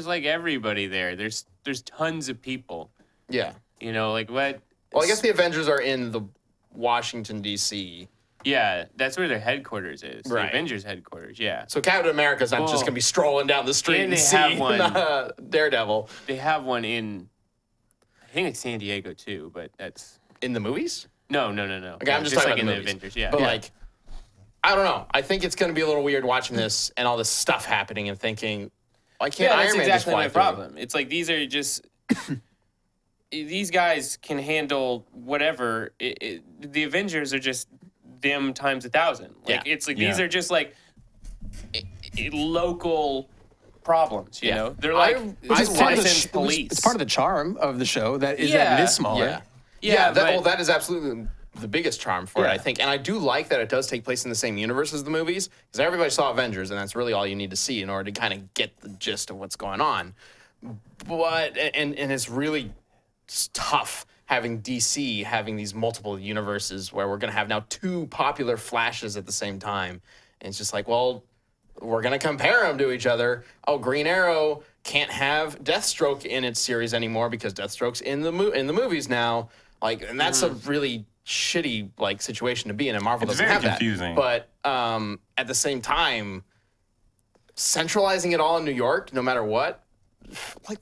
[SPEAKER 2] like everybody there? There's tons of people.
[SPEAKER 1] Yeah.
[SPEAKER 2] You know, like what?
[SPEAKER 1] Well, I guess the Avengers are in the Washington, D.C.
[SPEAKER 2] Yeah, that's where their headquarters is. The
[SPEAKER 1] Right.
[SPEAKER 2] Avengers headquarters. Yeah,
[SPEAKER 1] So Captain America's not just
[SPEAKER 2] Well,
[SPEAKER 1] going to be strolling down the street
[SPEAKER 2] and
[SPEAKER 1] and
[SPEAKER 2] they
[SPEAKER 1] see
[SPEAKER 2] have one.
[SPEAKER 1] Daredevil.
[SPEAKER 2] they have one in. I think it's San Diego too, but that's
[SPEAKER 1] In the movies?
[SPEAKER 2] no.
[SPEAKER 1] Okay, I'm just
[SPEAKER 2] like
[SPEAKER 1] talking
[SPEAKER 2] in
[SPEAKER 1] about
[SPEAKER 2] the
[SPEAKER 1] the movies.
[SPEAKER 2] Avengers. Yeah,
[SPEAKER 1] But
[SPEAKER 2] yeah.
[SPEAKER 1] like, I don't know. I think it's going to be a little weird watching this and all this stuff happening and thinking, why can't
[SPEAKER 2] yeah,
[SPEAKER 1] Iron
[SPEAKER 2] that's
[SPEAKER 1] Man
[SPEAKER 2] exactly
[SPEAKER 1] just fly
[SPEAKER 2] my
[SPEAKER 1] through?
[SPEAKER 2] problem. It's like these are just these guys can handle whatever. The Avengers are just them times 1,000. Like
[SPEAKER 1] Yeah.
[SPEAKER 2] it's like
[SPEAKER 4] Yeah.
[SPEAKER 2] these are just like local problems. You
[SPEAKER 1] Yeah.
[SPEAKER 2] know, they're like
[SPEAKER 1] Which is part of the
[SPEAKER 2] licensed police.
[SPEAKER 3] It's part of the charm of the show that is
[SPEAKER 2] Yeah.
[SPEAKER 3] that it is smaller.
[SPEAKER 1] Yeah.
[SPEAKER 2] Yeah, but-
[SPEAKER 1] that is absolutely the biggest charm for it,
[SPEAKER 3] Yeah.
[SPEAKER 1] I think. And I do like that it does take place in the same universe as the movies, because everybody saw Avengers, and that's really all you need to see in order to kind of get the gist of what's going on. But, and it's really tough having DC having these multiple universes where we're going to have now two popular Flashes at the same time. And it's just like, well, we're going to compare them to each other. Oh, Green Arrow can't have Deathstroke in its series anymore because Deathstroke's in the movies now. Like, and that's a really shitty like situation to be in, and Marvel
[SPEAKER 4] It's
[SPEAKER 1] doesn't
[SPEAKER 4] very
[SPEAKER 1] have
[SPEAKER 4] confusing.
[SPEAKER 1] that. But at the same time, centralizing it all in New York, no matter what, like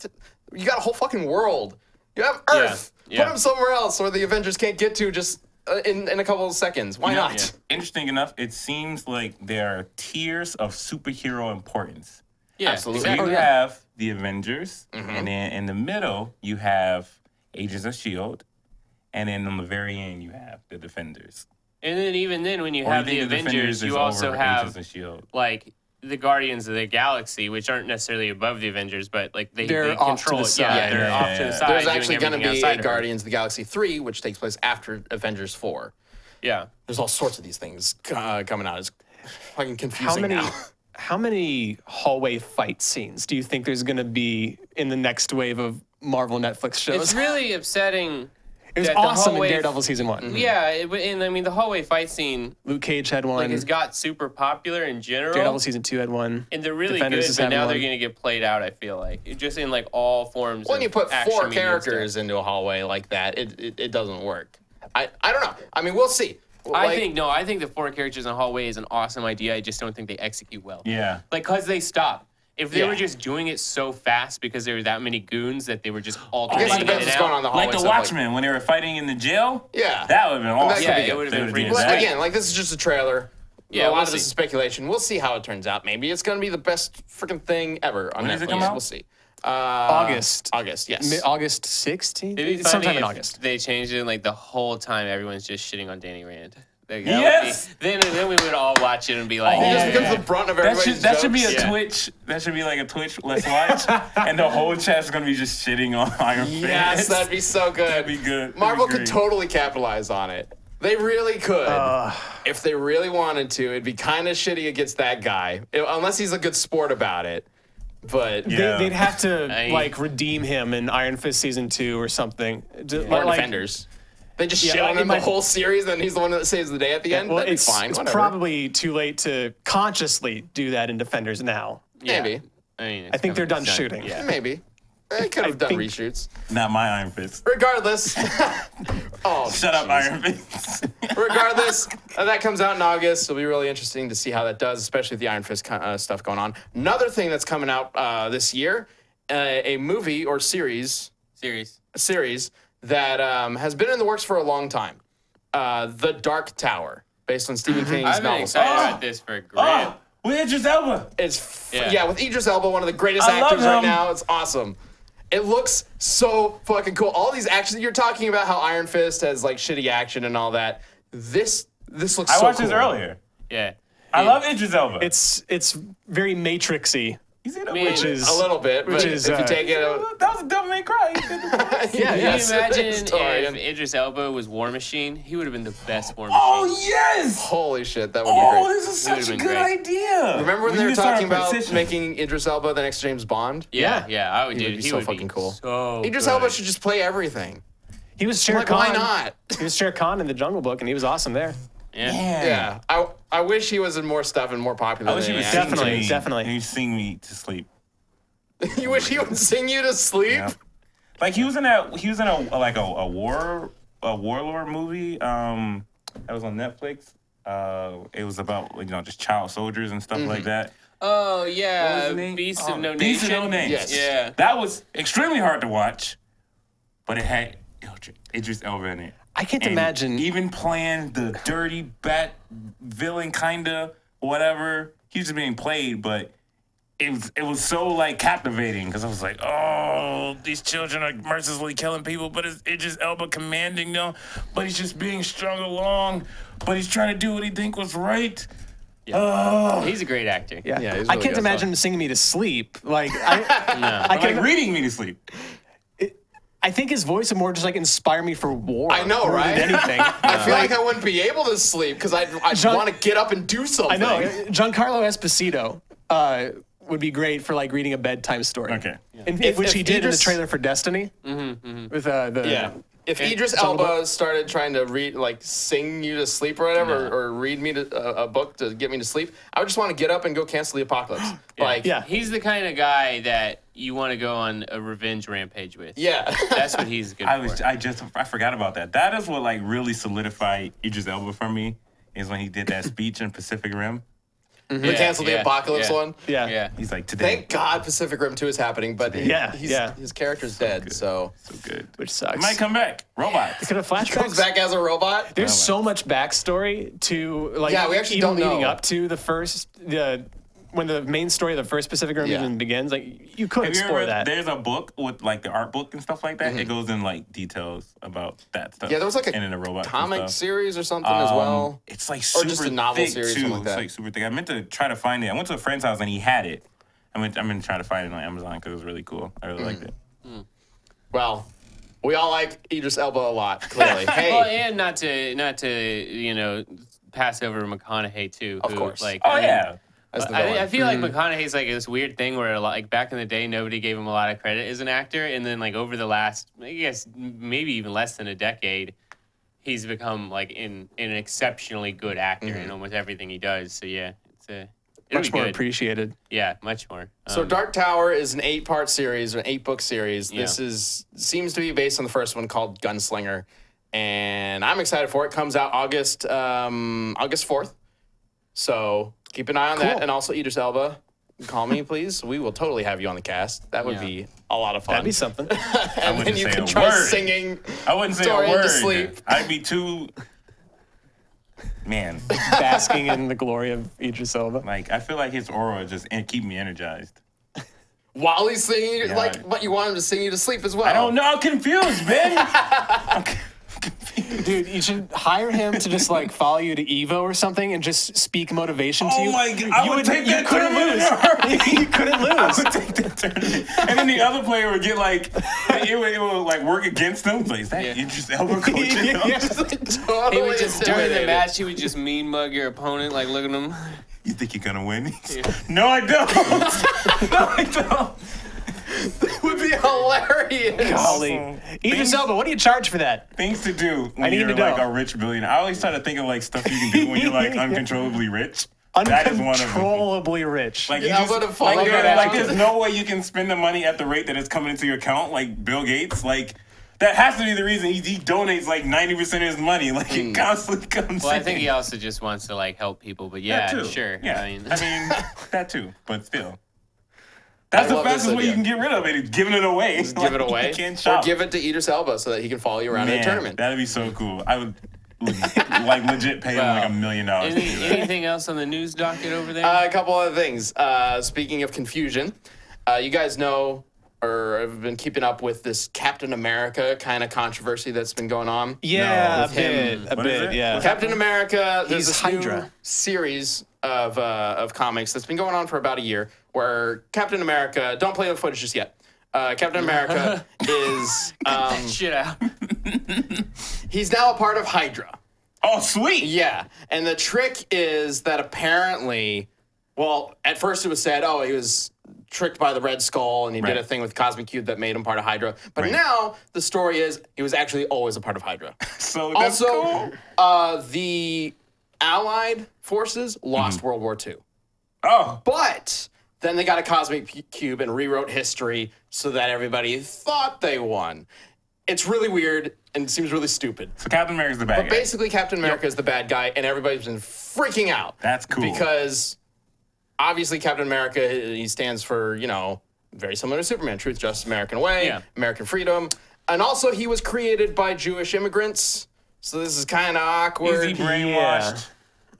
[SPEAKER 1] you got a whole fucking world. You have Earth.
[SPEAKER 2] Yeah.
[SPEAKER 1] Put them somewhere else where the Avengers can't get to just in a couple of seconds. Why
[SPEAKER 4] You know,
[SPEAKER 1] not?
[SPEAKER 4] Interesting enough, it seems like there are tiers of superhero importance.
[SPEAKER 2] yeah,
[SPEAKER 1] absolutely.
[SPEAKER 4] So
[SPEAKER 2] Exactly.
[SPEAKER 4] you have the Avengers, and then in the middle you have Agents of S.H.I.E.L.D., and then on the very end you have the Defenders.
[SPEAKER 2] And then even then, when you
[SPEAKER 4] Or
[SPEAKER 2] have
[SPEAKER 4] you
[SPEAKER 2] the
[SPEAKER 4] think
[SPEAKER 2] Avengers,
[SPEAKER 4] is
[SPEAKER 2] you also
[SPEAKER 4] over
[SPEAKER 2] have
[SPEAKER 4] Agents of S.H.I.E.L.D.?
[SPEAKER 2] like the Guardians of the Galaxy, which aren't necessarily above the Avengers, but like they
[SPEAKER 3] They're off to
[SPEAKER 2] control
[SPEAKER 3] the
[SPEAKER 2] it.
[SPEAKER 3] side.
[SPEAKER 2] Yeah, they're
[SPEAKER 4] Yeah,
[SPEAKER 2] off
[SPEAKER 4] yeah,
[SPEAKER 2] to the
[SPEAKER 4] yeah.
[SPEAKER 2] side.
[SPEAKER 1] There's
[SPEAKER 2] doing
[SPEAKER 1] actually going to
[SPEAKER 2] everything
[SPEAKER 1] be
[SPEAKER 2] outside
[SPEAKER 1] a
[SPEAKER 2] of Earth.
[SPEAKER 1] Guardians of the Galaxy 3, which takes place after Avengers 4.
[SPEAKER 2] Yeah.
[SPEAKER 1] There's all sorts of these things coming out. It's fucking confusing now.
[SPEAKER 3] How many hallway fight scenes do you think there's going to be in the next wave of Marvel Netflix shows?
[SPEAKER 2] It's really upsetting.
[SPEAKER 3] It was
[SPEAKER 2] that the
[SPEAKER 3] awesome in
[SPEAKER 2] hallway-
[SPEAKER 3] Daredevil season 1.
[SPEAKER 2] Yeah, and I mean the hallway fight scene
[SPEAKER 3] Luke Cage had
[SPEAKER 2] like
[SPEAKER 3] one.
[SPEAKER 2] has got super popular in general.
[SPEAKER 3] Daredevil season 2 had one.
[SPEAKER 2] And they're really
[SPEAKER 3] Defenders
[SPEAKER 2] good,
[SPEAKER 3] is
[SPEAKER 2] but
[SPEAKER 3] having
[SPEAKER 2] now they're
[SPEAKER 3] one.
[SPEAKER 2] going to get played out, I feel like. Just in like all forms
[SPEAKER 1] When
[SPEAKER 2] of
[SPEAKER 1] you put
[SPEAKER 2] action
[SPEAKER 1] 4
[SPEAKER 2] media and stuff.
[SPEAKER 1] characters into a hallway like that, it doesn't work. I don't know. I mean, we'll see.
[SPEAKER 2] I think the 4 characters in a hallway is an awesome idea. I just don't think they execute well.
[SPEAKER 4] Yeah.
[SPEAKER 2] Like, because they stop. If they
[SPEAKER 1] Yeah.
[SPEAKER 2] were just doing it so fast because there were that many goons that they were just
[SPEAKER 1] I guess
[SPEAKER 2] alternating
[SPEAKER 1] it depends
[SPEAKER 2] in
[SPEAKER 1] what's
[SPEAKER 2] and
[SPEAKER 1] going on
[SPEAKER 2] out.
[SPEAKER 1] in the hallway.
[SPEAKER 4] Like the
[SPEAKER 1] stuff,
[SPEAKER 4] Watchmen when they were fighting in the jail.
[SPEAKER 1] Yeah.
[SPEAKER 4] That would have been awesome.
[SPEAKER 1] that could
[SPEAKER 2] Yeah,
[SPEAKER 1] be
[SPEAKER 2] it
[SPEAKER 1] good.
[SPEAKER 2] would have
[SPEAKER 4] They
[SPEAKER 2] been
[SPEAKER 4] would've
[SPEAKER 2] pretty
[SPEAKER 4] done
[SPEAKER 1] But
[SPEAKER 4] that.
[SPEAKER 1] again, like this is just a trailer.
[SPEAKER 2] Yeah,
[SPEAKER 1] a lot
[SPEAKER 2] we'll
[SPEAKER 1] of this
[SPEAKER 2] see.
[SPEAKER 1] is speculation. We'll see how it turns out. Maybe it's going to be the best freaking thing ever on
[SPEAKER 4] When
[SPEAKER 1] Netflix.
[SPEAKER 4] does it come out?
[SPEAKER 1] We'll see.
[SPEAKER 3] August.
[SPEAKER 1] August, yes.
[SPEAKER 3] August 16th?
[SPEAKER 2] It'd be
[SPEAKER 3] It's sometime
[SPEAKER 2] funny
[SPEAKER 3] in
[SPEAKER 2] if
[SPEAKER 3] August.
[SPEAKER 2] they changed it and like the whole time everyone's just shitting on Danny Rand. Like, that
[SPEAKER 4] Yes!
[SPEAKER 2] would be, then we would all watch it and be like,
[SPEAKER 1] He just
[SPEAKER 2] yeah,
[SPEAKER 1] becomes
[SPEAKER 2] yeah.
[SPEAKER 1] the brunt of
[SPEAKER 4] That
[SPEAKER 1] everybody's
[SPEAKER 4] should be a
[SPEAKER 1] jokes.
[SPEAKER 2] Yeah.
[SPEAKER 4] Twitch. That should be like a Twitch. Let's watch, and the whole chat's gonna be just shitting on Iron Fist.
[SPEAKER 1] Yes, that'd be so good.
[SPEAKER 4] That'd be good. That'd
[SPEAKER 1] Marvel
[SPEAKER 4] be
[SPEAKER 1] could
[SPEAKER 4] great.
[SPEAKER 1] totally capitalize on it. They really could. If they really wanted to, it'd be kind of shitty against that guy, unless he's a good sport about it. But
[SPEAKER 4] Yeah.
[SPEAKER 3] They'd have to
[SPEAKER 2] I-
[SPEAKER 3] like redeem him in Iron Fist season 2 or something.
[SPEAKER 1] or Defenders. They just shit
[SPEAKER 3] like,
[SPEAKER 1] on
[SPEAKER 3] it
[SPEAKER 1] him the
[SPEAKER 3] might-
[SPEAKER 1] whole series, and he's the one that saves the day at the end.
[SPEAKER 3] Well,
[SPEAKER 1] That'd
[SPEAKER 3] it's,
[SPEAKER 1] be fine.
[SPEAKER 3] it's
[SPEAKER 1] Whatever.
[SPEAKER 3] probably too late to consciously do that in Defenders now.
[SPEAKER 2] Yeah.
[SPEAKER 1] Maybe.
[SPEAKER 2] I mean,
[SPEAKER 3] I think they're done
[SPEAKER 2] it's
[SPEAKER 3] shooting.
[SPEAKER 2] Yeah.
[SPEAKER 1] Maybe. They could have done
[SPEAKER 3] think-
[SPEAKER 1] reshoots.
[SPEAKER 4] Not my Iron Fist.
[SPEAKER 1] Regardless. Oh,
[SPEAKER 4] Shut up, Iron Fist.
[SPEAKER 1] regardless, that comes out in August. It'll be really interesting to see how that does, especially with the Iron Fist stuff going on. Another thing that's coming out this year, a movie or series that has been in the works for a long time. The Dark Tower, based on Stephen King's
[SPEAKER 2] I've been
[SPEAKER 1] novel.
[SPEAKER 2] excited about this for a grip.
[SPEAKER 4] Oh, with Idris Elba.
[SPEAKER 1] It's
[SPEAKER 2] Yeah.
[SPEAKER 1] with Idris Elba, one of the greatest
[SPEAKER 4] I love
[SPEAKER 1] actors right
[SPEAKER 4] him.
[SPEAKER 1] now. It's awesome. It looks so fucking cool. All these actions you're talking about, how Iron Fist has like shitty action and all that. This looks so cool.
[SPEAKER 4] I watched this earlier.
[SPEAKER 2] Yeah.
[SPEAKER 4] I love Idris Elba.
[SPEAKER 3] It's very Matrixy,
[SPEAKER 4] You see that
[SPEAKER 2] Man,
[SPEAKER 3] which is
[SPEAKER 1] a little bit, but
[SPEAKER 3] is,
[SPEAKER 1] if you take it,
[SPEAKER 4] That was a Devil May Cry.
[SPEAKER 1] yeah,
[SPEAKER 2] Can
[SPEAKER 1] yes,
[SPEAKER 2] you imagine
[SPEAKER 1] story.
[SPEAKER 2] if Idris Elba was War Machine? He would have been the best War Machine.
[SPEAKER 4] Oh yes!
[SPEAKER 1] Holy shit, that would be
[SPEAKER 4] Oh,
[SPEAKER 1] great.
[SPEAKER 4] this is
[SPEAKER 2] It would've
[SPEAKER 4] such a
[SPEAKER 2] been
[SPEAKER 4] good
[SPEAKER 2] great.
[SPEAKER 4] idea.
[SPEAKER 1] Remember when
[SPEAKER 4] We
[SPEAKER 1] they were
[SPEAKER 4] need to start
[SPEAKER 1] talking
[SPEAKER 4] a
[SPEAKER 1] about
[SPEAKER 4] petition.
[SPEAKER 1] making Idris Elba the next James Bond?
[SPEAKER 2] Yeah, I would
[SPEAKER 1] He
[SPEAKER 2] do.
[SPEAKER 1] would be
[SPEAKER 2] He
[SPEAKER 1] so
[SPEAKER 2] would
[SPEAKER 1] fucking
[SPEAKER 2] be
[SPEAKER 1] cool.
[SPEAKER 2] So
[SPEAKER 1] Idris
[SPEAKER 2] good.
[SPEAKER 1] Elba should just play everything.
[SPEAKER 3] he was Shere
[SPEAKER 1] Like,
[SPEAKER 3] Khan.
[SPEAKER 1] why not?
[SPEAKER 3] He was Shere Khan in the Jungle Book, and he was awesome there.
[SPEAKER 2] Yeah.
[SPEAKER 1] Yeah, I wish he was in more stuff and more popular.
[SPEAKER 4] I wish he
[SPEAKER 1] than
[SPEAKER 4] would
[SPEAKER 1] he
[SPEAKER 4] sing
[SPEAKER 1] actually
[SPEAKER 4] to
[SPEAKER 3] Definitely,
[SPEAKER 4] me.
[SPEAKER 3] definitely.
[SPEAKER 4] He'd sing me to sleep.
[SPEAKER 1] is. You wish he would sing you to sleep?
[SPEAKER 4] Yeah. Like he was in a warlord movie that was on Netflix. It was about just child soldiers and stuff like that.
[SPEAKER 2] Oh
[SPEAKER 4] What was
[SPEAKER 2] yeah,
[SPEAKER 4] the name?
[SPEAKER 2] Beast of No
[SPEAKER 4] Beast of
[SPEAKER 2] Nation.
[SPEAKER 4] No Nation.
[SPEAKER 1] Yes.
[SPEAKER 2] Yeah.
[SPEAKER 4] That was extremely hard to watch, but it had Idris Elba in it.
[SPEAKER 3] I can't
[SPEAKER 4] And
[SPEAKER 3] imagine.
[SPEAKER 4] even playing the dirty bat villain, kinda whatever. He was just being played, but it was so like captivating because I was like, oh, these children are mercilessly killing people, but it's Idris Elba commanding them, but he's just being strung along, but he's trying to do what he think was right.
[SPEAKER 2] He's a great actor.
[SPEAKER 3] Yeah,
[SPEAKER 1] Yeah, he's
[SPEAKER 3] I
[SPEAKER 1] really
[SPEAKER 3] can't
[SPEAKER 1] good.
[SPEAKER 3] imagine him singing me to sleep. Like I
[SPEAKER 4] Like
[SPEAKER 3] can.
[SPEAKER 4] reading me to sleep.
[SPEAKER 3] I think his voice would more just like inspire me for war.
[SPEAKER 1] I know,
[SPEAKER 3] more
[SPEAKER 1] right?
[SPEAKER 3] Than anything.
[SPEAKER 1] I feel like I wouldn't be able to sleep because I'd
[SPEAKER 3] Jean-
[SPEAKER 1] want to get up and do something.
[SPEAKER 3] I know. Giancarlo Esposito would be great for like reading a bedtime story.
[SPEAKER 4] Okay.
[SPEAKER 3] Which he did in the
[SPEAKER 1] Idris-
[SPEAKER 3] trailer for Destiny. With the
[SPEAKER 1] Yeah. If Idris
[SPEAKER 3] Jungle
[SPEAKER 1] Elba started trying to sing you to sleep or whatever, or read me a book to get me to sleep, I would just want to get up and go cancel the apocalypse.
[SPEAKER 3] Yeah.
[SPEAKER 2] He's the kind of guy that you want to go on a revenge rampage with.
[SPEAKER 1] Yeah.
[SPEAKER 2] That's what he's good for.
[SPEAKER 4] I forgot about that. That is what like really solidified Idris Elba for me is when he did that speech in Pacific Rim.
[SPEAKER 1] We canceled the apocalypse one.
[SPEAKER 3] yeah.
[SPEAKER 2] Yeah.
[SPEAKER 4] He's like, today,
[SPEAKER 1] Thank God Pacific Rim 2 is happening, but his character's dead, so
[SPEAKER 4] so good.
[SPEAKER 3] Which sucks.
[SPEAKER 4] It might come back. Robots.
[SPEAKER 3] Could have flashbacks.
[SPEAKER 1] comes back as a robot.
[SPEAKER 3] There's so much backstory to like
[SPEAKER 1] Yeah, we actually
[SPEAKER 3] even
[SPEAKER 1] don't
[SPEAKER 3] leading
[SPEAKER 1] know.
[SPEAKER 3] up to when the main story of the first Pacific Rim
[SPEAKER 1] Yeah.
[SPEAKER 3] even begins. Like you could
[SPEAKER 4] Have you
[SPEAKER 3] explore
[SPEAKER 4] ever-
[SPEAKER 3] that.
[SPEAKER 4] There's a book with like the art book and stuff like that. It goes in like details about that stuff.
[SPEAKER 1] Yeah, there was like a
[SPEAKER 4] and in the robots and
[SPEAKER 1] comic
[SPEAKER 4] stuff.
[SPEAKER 1] series or something as well.
[SPEAKER 4] It's like
[SPEAKER 1] Or
[SPEAKER 4] super
[SPEAKER 1] just a novel
[SPEAKER 4] thick
[SPEAKER 1] series,
[SPEAKER 4] too.
[SPEAKER 1] something like that.
[SPEAKER 4] It's like super thick. I meant to try to find it. I went to a friend's house and he had it. I'm gonna try to find it on Amazon because it was really cool. I really liked it.
[SPEAKER 1] Well, we all like Idris Elba a lot, clearly. Hey,
[SPEAKER 2] Well, and not to pass over McConaughey too.
[SPEAKER 1] Of
[SPEAKER 2] who,
[SPEAKER 1] course.
[SPEAKER 2] Like,
[SPEAKER 4] Oh
[SPEAKER 2] I mean,
[SPEAKER 4] yeah.
[SPEAKER 1] as the
[SPEAKER 2] I
[SPEAKER 1] villain.
[SPEAKER 2] feel like McConaughey's like this weird thing where like back in the day nobody gave him a lot of credit as an actor, and then like over the last I guess maybe even less than a decade, he's become like an exceptionally good actor in almost everything he does. So yeah, it'll
[SPEAKER 3] Much
[SPEAKER 2] be
[SPEAKER 3] more
[SPEAKER 2] good.
[SPEAKER 3] appreciated.
[SPEAKER 2] Yeah, much more.
[SPEAKER 1] So Dark Tower is an 8-part series, or an 8-book series.
[SPEAKER 2] Yeah.
[SPEAKER 1] This seems to be based on the first one called Gunslinger, and I'm excited for it. Comes out August 4th. So keep an eye on that,
[SPEAKER 3] Cool.
[SPEAKER 1] and also Idris Elba. Call me, please. We will totally have you on the cast. That would
[SPEAKER 2] Yeah.
[SPEAKER 1] be a lot of fun.
[SPEAKER 3] That'd be something.
[SPEAKER 1] and then
[SPEAKER 4] wouldn't
[SPEAKER 1] you
[SPEAKER 4] say
[SPEAKER 1] can
[SPEAKER 4] a
[SPEAKER 1] try
[SPEAKER 4] word.
[SPEAKER 1] singing.
[SPEAKER 4] I wouldn't say a
[SPEAKER 1] Dorian to
[SPEAKER 4] word.
[SPEAKER 1] sleep.
[SPEAKER 4] I'd be too. Man,
[SPEAKER 3] Basking in the glory of Idris Elba.
[SPEAKER 4] like I feel like his aura just keep me energized.
[SPEAKER 1] While he's singing,
[SPEAKER 4] Yeah.
[SPEAKER 1] like, but you want him to sing you to sleep as well.
[SPEAKER 4] I don't know. I'm confused, man.
[SPEAKER 3] Dude, you should hire him to just like follow you to Evo or something and just speak motivation to you.
[SPEAKER 4] Oh my God, I would take that
[SPEAKER 3] couldn't
[SPEAKER 4] tournament
[SPEAKER 3] lose.
[SPEAKER 4] in a heartbeat.
[SPEAKER 3] You couldn't
[SPEAKER 4] I
[SPEAKER 3] lose.
[SPEAKER 4] would take that tournament. And then the other player would get like, it would like work against them. Like, is that Idris Elba coaching them?
[SPEAKER 3] Yeah.
[SPEAKER 1] Totally
[SPEAKER 2] he would just during the
[SPEAKER 1] intimidated.
[SPEAKER 2] match he would just mean mug your opponent, like look at him.
[SPEAKER 4] You think you're gonna win? No, I don't. No, I don't.
[SPEAKER 1] would be hilarious.
[SPEAKER 3] Golly.
[SPEAKER 4] Awesome.
[SPEAKER 3] Idris Elba, what do you charge for that?
[SPEAKER 4] Things to do when
[SPEAKER 3] need
[SPEAKER 4] you're
[SPEAKER 3] to
[SPEAKER 4] like
[SPEAKER 3] know.
[SPEAKER 4] a rich billionaire. I always try to think of like stuff you can do when you're like uncontrollably rich. That is one of them.
[SPEAKER 3] Uncontrollably rich.
[SPEAKER 4] Like,
[SPEAKER 1] Yeah,
[SPEAKER 4] you
[SPEAKER 1] I'm
[SPEAKER 4] just,
[SPEAKER 1] gonna follow that
[SPEAKER 4] like
[SPEAKER 1] out.
[SPEAKER 4] there's no way you can spend the money at the rate that it's coming into your account, like Bill Gates. Like, that has to be the reason he donates like 90% of his money. Like, it constantly comes
[SPEAKER 2] Well, I
[SPEAKER 4] in.
[SPEAKER 2] think he also just wants to like help people. But
[SPEAKER 4] That
[SPEAKER 2] yeah,
[SPEAKER 4] too.
[SPEAKER 2] sure.
[SPEAKER 4] Yeah.
[SPEAKER 2] I mean,
[SPEAKER 4] that too, but still. That's the
[SPEAKER 1] love this
[SPEAKER 4] fastest way
[SPEAKER 1] idea.
[SPEAKER 4] you can get rid of it, is giving it away.
[SPEAKER 1] Just give it away.
[SPEAKER 4] You can't
[SPEAKER 1] Or
[SPEAKER 4] shop.
[SPEAKER 1] give it to Idris Elba so that he can follow you around in a tournament.
[SPEAKER 4] That'd be so cool. I would like legit pay him like $1 million to do that.
[SPEAKER 2] anything else on the news docket over there?
[SPEAKER 1] A couple other things. Speaking of confusion, you guys know or have been keeping up with this Captain America kind of controversy that's been going on.
[SPEAKER 3] Yeah,
[SPEAKER 1] with him.
[SPEAKER 4] What is it?
[SPEAKER 3] yeah.
[SPEAKER 4] What's
[SPEAKER 1] Captain America, there's
[SPEAKER 3] He's
[SPEAKER 1] this
[SPEAKER 3] Hydra.
[SPEAKER 1] new series of comics that's been going on for about a year where Captain America, don't play the footage just yet. Captain America is,
[SPEAKER 2] Shit out.
[SPEAKER 1] he's now a part of Hydra.
[SPEAKER 4] Oh, sweet.
[SPEAKER 1] Yeah, and the trick is that apparently, well, at first it was said, oh, he was tricked by the Red Skull and he did
[SPEAKER 4] Right.
[SPEAKER 1] a thing with Cosmic Cube that made him part of Hydra. But
[SPEAKER 4] Right.
[SPEAKER 1] now the story is he was actually always a part of Hydra.
[SPEAKER 4] So that's
[SPEAKER 1] Also,
[SPEAKER 4] cool.
[SPEAKER 1] the Allied forces lost World War II.
[SPEAKER 4] Oh,
[SPEAKER 1] But then they got a Cosmic Cube and rewrote history so that everybody thought they won. It's really weird and seems really stupid.
[SPEAKER 4] so Captain America's the bad
[SPEAKER 1] But
[SPEAKER 4] guy.
[SPEAKER 1] basically, Captain America is the bad guy, and everybody's been freaking out.
[SPEAKER 4] That's cool.
[SPEAKER 1] Because obviously, Captain America, he stands for, you know, very similar to Superman: truth, justice, American way,
[SPEAKER 2] Yeah.
[SPEAKER 1] American freedom. And also, he was created by Jewish immigrants. So this is kind of awkward.
[SPEAKER 4] Is he brainwashed?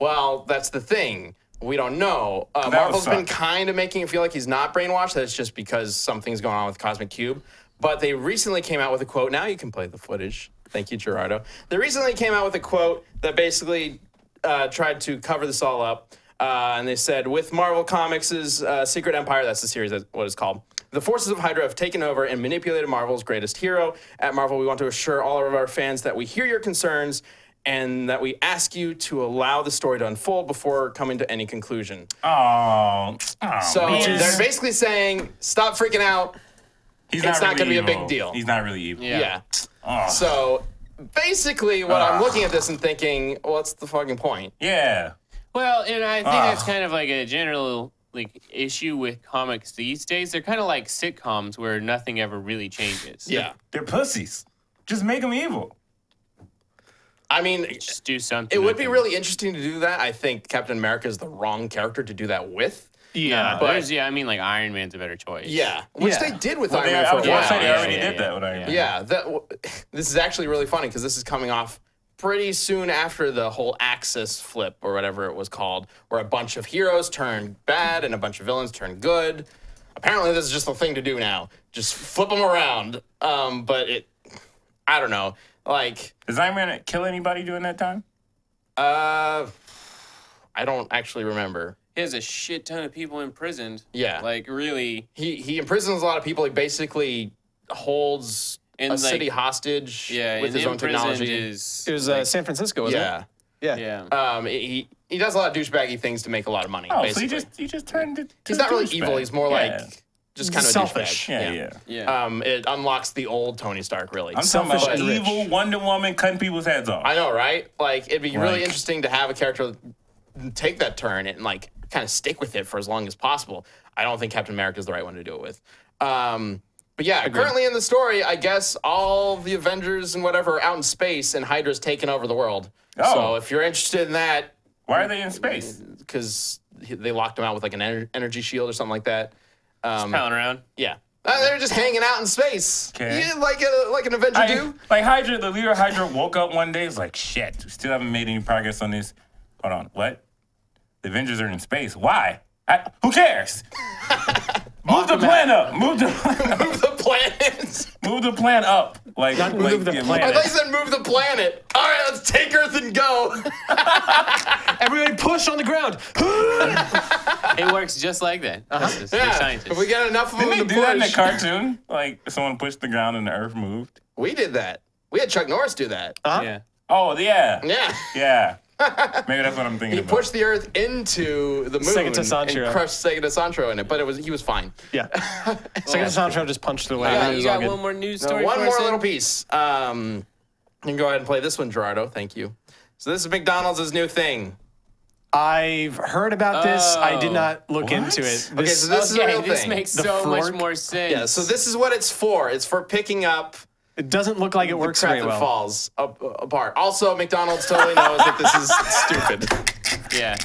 [SPEAKER 1] Well, that's the thing. We don't know.
[SPEAKER 4] would
[SPEAKER 1] Marvel's
[SPEAKER 4] suck.
[SPEAKER 1] been kind of making it feel like he's not brainwashed, that it's just because something's going on with Cosmic Cube. But they recently came out with a quote. Now you can play the footage. Thank you, Gerardo. They recently came out with a quote that basically tried to cover this all up. And they said, with Marvel Comics' Secret Empire, that's the series, that's what it's called, the forces of Hydra have taken over and manipulated Marvel's greatest hero. At Marvel, we want to assure all of our fans that we hear your concerns and that we ask you to allow the story to unfold before coming to any conclusion.
[SPEAKER 4] Oh,
[SPEAKER 1] So
[SPEAKER 4] man.
[SPEAKER 1] they're basically saying, stop freaking out.
[SPEAKER 4] He's
[SPEAKER 1] it's not
[SPEAKER 4] really
[SPEAKER 1] gonna be a big
[SPEAKER 4] evil.
[SPEAKER 1] deal.
[SPEAKER 4] He's not really evil.
[SPEAKER 1] Yeah.
[SPEAKER 4] Oh.
[SPEAKER 1] So basically, what I'm looking at this and thinking, what's the fucking point?
[SPEAKER 4] Yeah.
[SPEAKER 2] Well, and I think that's kind of like a general like issue with comics these days. They're kind of like sitcoms where nothing ever really changes.
[SPEAKER 1] Yeah.
[SPEAKER 4] They're pussies. Just make them evil.
[SPEAKER 1] I mean,
[SPEAKER 2] Just do something.
[SPEAKER 1] it would
[SPEAKER 2] with
[SPEAKER 1] be
[SPEAKER 2] them.
[SPEAKER 1] really interesting to do that. I think Captain America is the wrong character to do that with.
[SPEAKER 3] Yeah.
[SPEAKER 1] But-
[SPEAKER 2] There's, I mean, like Iron Man's a better choice.
[SPEAKER 1] Yeah. Which
[SPEAKER 3] Yeah.
[SPEAKER 1] they did with
[SPEAKER 4] Well,
[SPEAKER 1] Iron
[SPEAKER 4] they,
[SPEAKER 1] Man
[SPEAKER 4] I
[SPEAKER 1] for
[SPEAKER 4] was
[SPEAKER 1] a
[SPEAKER 4] gonna
[SPEAKER 1] while.
[SPEAKER 4] say they
[SPEAKER 2] Yeah,
[SPEAKER 4] already
[SPEAKER 2] yeah,
[SPEAKER 4] did that with Iron Man.
[SPEAKER 1] Yeah, this is actually really funny because this is coming off pretty soon after the whole Axis flip or whatever it was called, where a bunch of heroes turned bad and a bunch of villains turned good. Apparently, this is just the thing to do now. Just flip them around. But I don't know. Like,
[SPEAKER 4] Does Iron Man kill anybody during that time?
[SPEAKER 1] I don't actually remember.
[SPEAKER 2] He has a shit ton of people imprisoned.
[SPEAKER 1] Yeah.
[SPEAKER 2] Like, really.
[SPEAKER 1] He imprisons a lot of people. He basically holds
[SPEAKER 2] And,
[SPEAKER 1] a
[SPEAKER 2] like,
[SPEAKER 1] city hostage
[SPEAKER 2] Yeah,
[SPEAKER 1] with
[SPEAKER 2] and
[SPEAKER 1] his own
[SPEAKER 2] imprisoned
[SPEAKER 1] technology.
[SPEAKER 2] is.
[SPEAKER 3] It was San Francisco, wasn't
[SPEAKER 1] Yeah.
[SPEAKER 3] it? Yeah.
[SPEAKER 2] Yeah.
[SPEAKER 1] He does a lot of douchebaggy things to make a lot of money.
[SPEAKER 4] Oh,
[SPEAKER 1] basically.
[SPEAKER 4] so he just turned it.
[SPEAKER 1] He's not really evil. He's more
[SPEAKER 4] Yeah.
[SPEAKER 1] like just kind of
[SPEAKER 3] Selfish.
[SPEAKER 1] a douchebag.
[SPEAKER 4] Yeah.
[SPEAKER 2] Yeah.
[SPEAKER 1] It unlocks the old Tony Stark, really.
[SPEAKER 4] I'm talking about
[SPEAKER 3] Selfish and rich.
[SPEAKER 4] evil Wonder Woman cutting people's heads off.
[SPEAKER 1] I know, right? Like, it'd be really
[SPEAKER 4] Like-
[SPEAKER 1] interesting to have a character take that turn and like kind of stick with it for as long as possible. I don't think Captain America is the right one to do it with. But yeah, currently in the story, I guess all the Avengers and whatever are out in space, and Hydra's taken over the world.
[SPEAKER 4] Oh.
[SPEAKER 1] So if you're interested in that,
[SPEAKER 4] Why are they in space?
[SPEAKER 1] because they locked him out with like an energy shield or something like that.
[SPEAKER 2] Palling around.
[SPEAKER 1] Yeah. They're just hanging out in space.
[SPEAKER 4] Okay.
[SPEAKER 1] Yeah, like an Avenger do.
[SPEAKER 4] Like Hydra, the leader of Hydra woke up one day, was like, shit, we still haven't made any progress on this. Hold on, what? The Avengers are in space. Why? Who cares? Move the plan up. Move the plan up.
[SPEAKER 1] Move the planet.
[SPEAKER 4] Move the plan up. Like,
[SPEAKER 3] Not move the
[SPEAKER 1] I
[SPEAKER 3] planet.
[SPEAKER 1] thought you said move the planet. All right, let's take Earth and go.
[SPEAKER 3] Everybody push on the ground.
[SPEAKER 2] It works just like that. They're
[SPEAKER 1] Yeah.
[SPEAKER 2] scientists.
[SPEAKER 1] If we get enough of
[SPEAKER 4] Didn't
[SPEAKER 1] them
[SPEAKER 4] they
[SPEAKER 1] to
[SPEAKER 4] do that in a
[SPEAKER 1] push.
[SPEAKER 4] cartoon? Like, someone pushed the ground and the Earth moved?
[SPEAKER 1] We did that. We had Chuck Norris do that.
[SPEAKER 2] Yeah.
[SPEAKER 4] Oh, yeah.
[SPEAKER 1] Yeah.
[SPEAKER 4] Yeah. Maybe that's what I'm thinking
[SPEAKER 1] He
[SPEAKER 4] about.
[SPEAKER 1] pushed the Earth into the moon
[SPEAKER 3] Sega Sancho.
[SPEAKER 1] and crushed Sega Sancho in it, but he was fine.
[SPEAKER 3] Yeah. Second Sancho just punched it away.
[SPEAKER 2] Yeah,
[SPEAKER 3] It
[SPEAKER 2] you
[SPEAKER 3] was all
[SPEAKER 2] got
[SPEAKER 3] good.
[SPEAKER 2] one more news
[SPEAKER 1] So
[SPEAKER 2] story
[SPEAKER 1] one
[SPEAKER 2] for
[SPEAKER 1] more
[SPEAKER 2] us,
[SPEAKER 1] little
[SPEAKER 2] Ed?
[SPEAKER 1] piece. You can go ahead and play this one, Gerardo. Thank you. So this is McDonald's' new thing.
[SPEAKER 3] I've heard about this. I did not look
[SPEAKER 4] What?
[SPEAKER 3] into it.
[SPEAKER 1] Okay, so this is a real
[SPEAKER 2] this
[SPEAKER 1] thing.
[SPEAKER 2] makes
[SPEAKER 3] The
[SPEAKER 2] so much
[SPEAKER 3] fork?
[SPEAKER 2] more sense.
[SPEAKER 1] Yeah, so this is what it's for. It's for picking up
[SPEAKER 3] It doesn't look like it
[SPEAKER 1] the
[SPEAKER 3] works
[SPEAKER 1] crap
[SPEAKER 3] very
[SPEAKER 1] that
[SPEAKER 3] well.
[SPEAKER 1] falls apart. Also, McDonald's totally knows that this is stupid.
[SPEAKER 2] Yeah.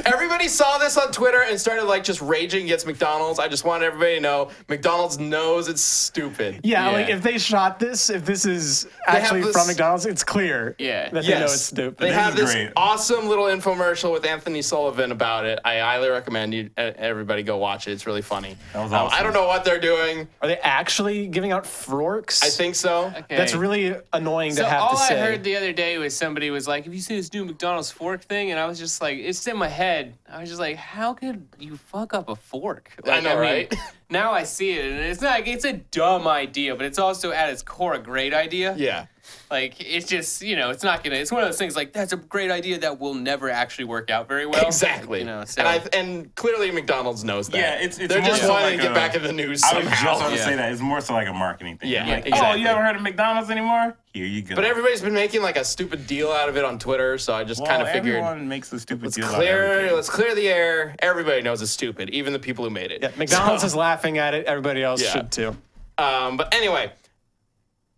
[SPEAKER 1] Everybody saw this on Twitter and started like just raging against McDonald's. I just want everybody to know McDonald's knows it's stupid.
[SPEAKER 3] Yeah,
[SPEAKER 2] Yeah.
[SPEAKER 3] like if they shot this, if this is
[SPEAKER 1] have
[SPEAKER 3] actually
[SPEAKER 1] this-
[SPEAKER 3] from McDonald's, it's clear
[SPEAKER 2] Yeah.
[SPEAKER 3] that they know it's stupid.
[SPEAKER 1] They
[SPEAKER 4] This
[SPEAKER 1] have
[SPEAKER 4] is
[SPEAKER 1] this
[SPEAKER 4] great.
[SPEAKER 1] awesome little infomercial with Anthony Sullivan about it. I highly recommend you everybody go watch it. It's really funny.
[SPEAKER 4] That was awesome.
[SPEAKER 1] I don't know what they're doing.
[SPEAKER 3] Are they actually giving out forks?
[SPEAKER 1] I think so.
[SPEAKER 2] Okay.
[SPEAKER 3] That's really annoying
[SPEAKER 2] So
[SPEAKER 3] to have
[SPEAKER 2] all
[SPEAKER 3] to say.
[SPEAKER 2] I heard the other day was somebody was like, "Have you seen this new McDonald's fork thing?" And I was just like, it's in my head. I was just like, how could you fuck up a fork? Like,
[SPEAKER 1] know, right?
[SPEAKER 2] Now I see it, and it's not. It's a dumb idea, but it's also at its core a great idea.
[SPEAKER 1] Yeah.
[SPEAKER 2] Like it's just it's not gonna. It's one of those things like that's a great idea that will never actually work out very well.
[SPEAKER 1] Exactly.
[SPEAKER 2] So
[SPEAKER 1] And clearly McDonald's knows that.
[SPEAKER 4] Yeah, it's
[SPEAKER 1] they're
[SPEAKER 4] more
[SPEAKER 1] just
[SPEAKER 4] so
[SPEAKER 1] wanting
[SPEAKER 4] like
[SPEAKER 1] to get
[SPEAKER 4] a-
[SPEAKER 1] back in the news
[SPEAKER 4] I was
[SPEAKER 1] somehow.
[SPEAKER 4] just going to
[SPEAKER 2] Yeah.
[SPEAKER 4] say that. It's more so like a marketing thing.
[SPEAKER 1] Yeah,
[SPEAKER 4] Like,
[SPEAKER 1] exactly.
[SPEAKER 4] Oh, you haven't heard of McDonald's anymore? Here you go.
[SPEAKER 1] But everybody's been making like a stupid deal out of it on Twitter, so I just kind of figured
[SPEAKER 4] everyone makes a stupid
[SPEAKER 1] let's
[SPEAKER 4] deal out of everything.
[SPEAKER 1] clear the air. Everybody knows it's stupid, even the people who made it.
[SPEAKER 3] Yeah, McDonald's
[SPEAKER 1] So-
[SPEAKER 3] is laughing at it. Everybody else
[SPEAKER 1] Yeah.
[SPEAKER 3] should too.
[SPEAKER 1] But anyway,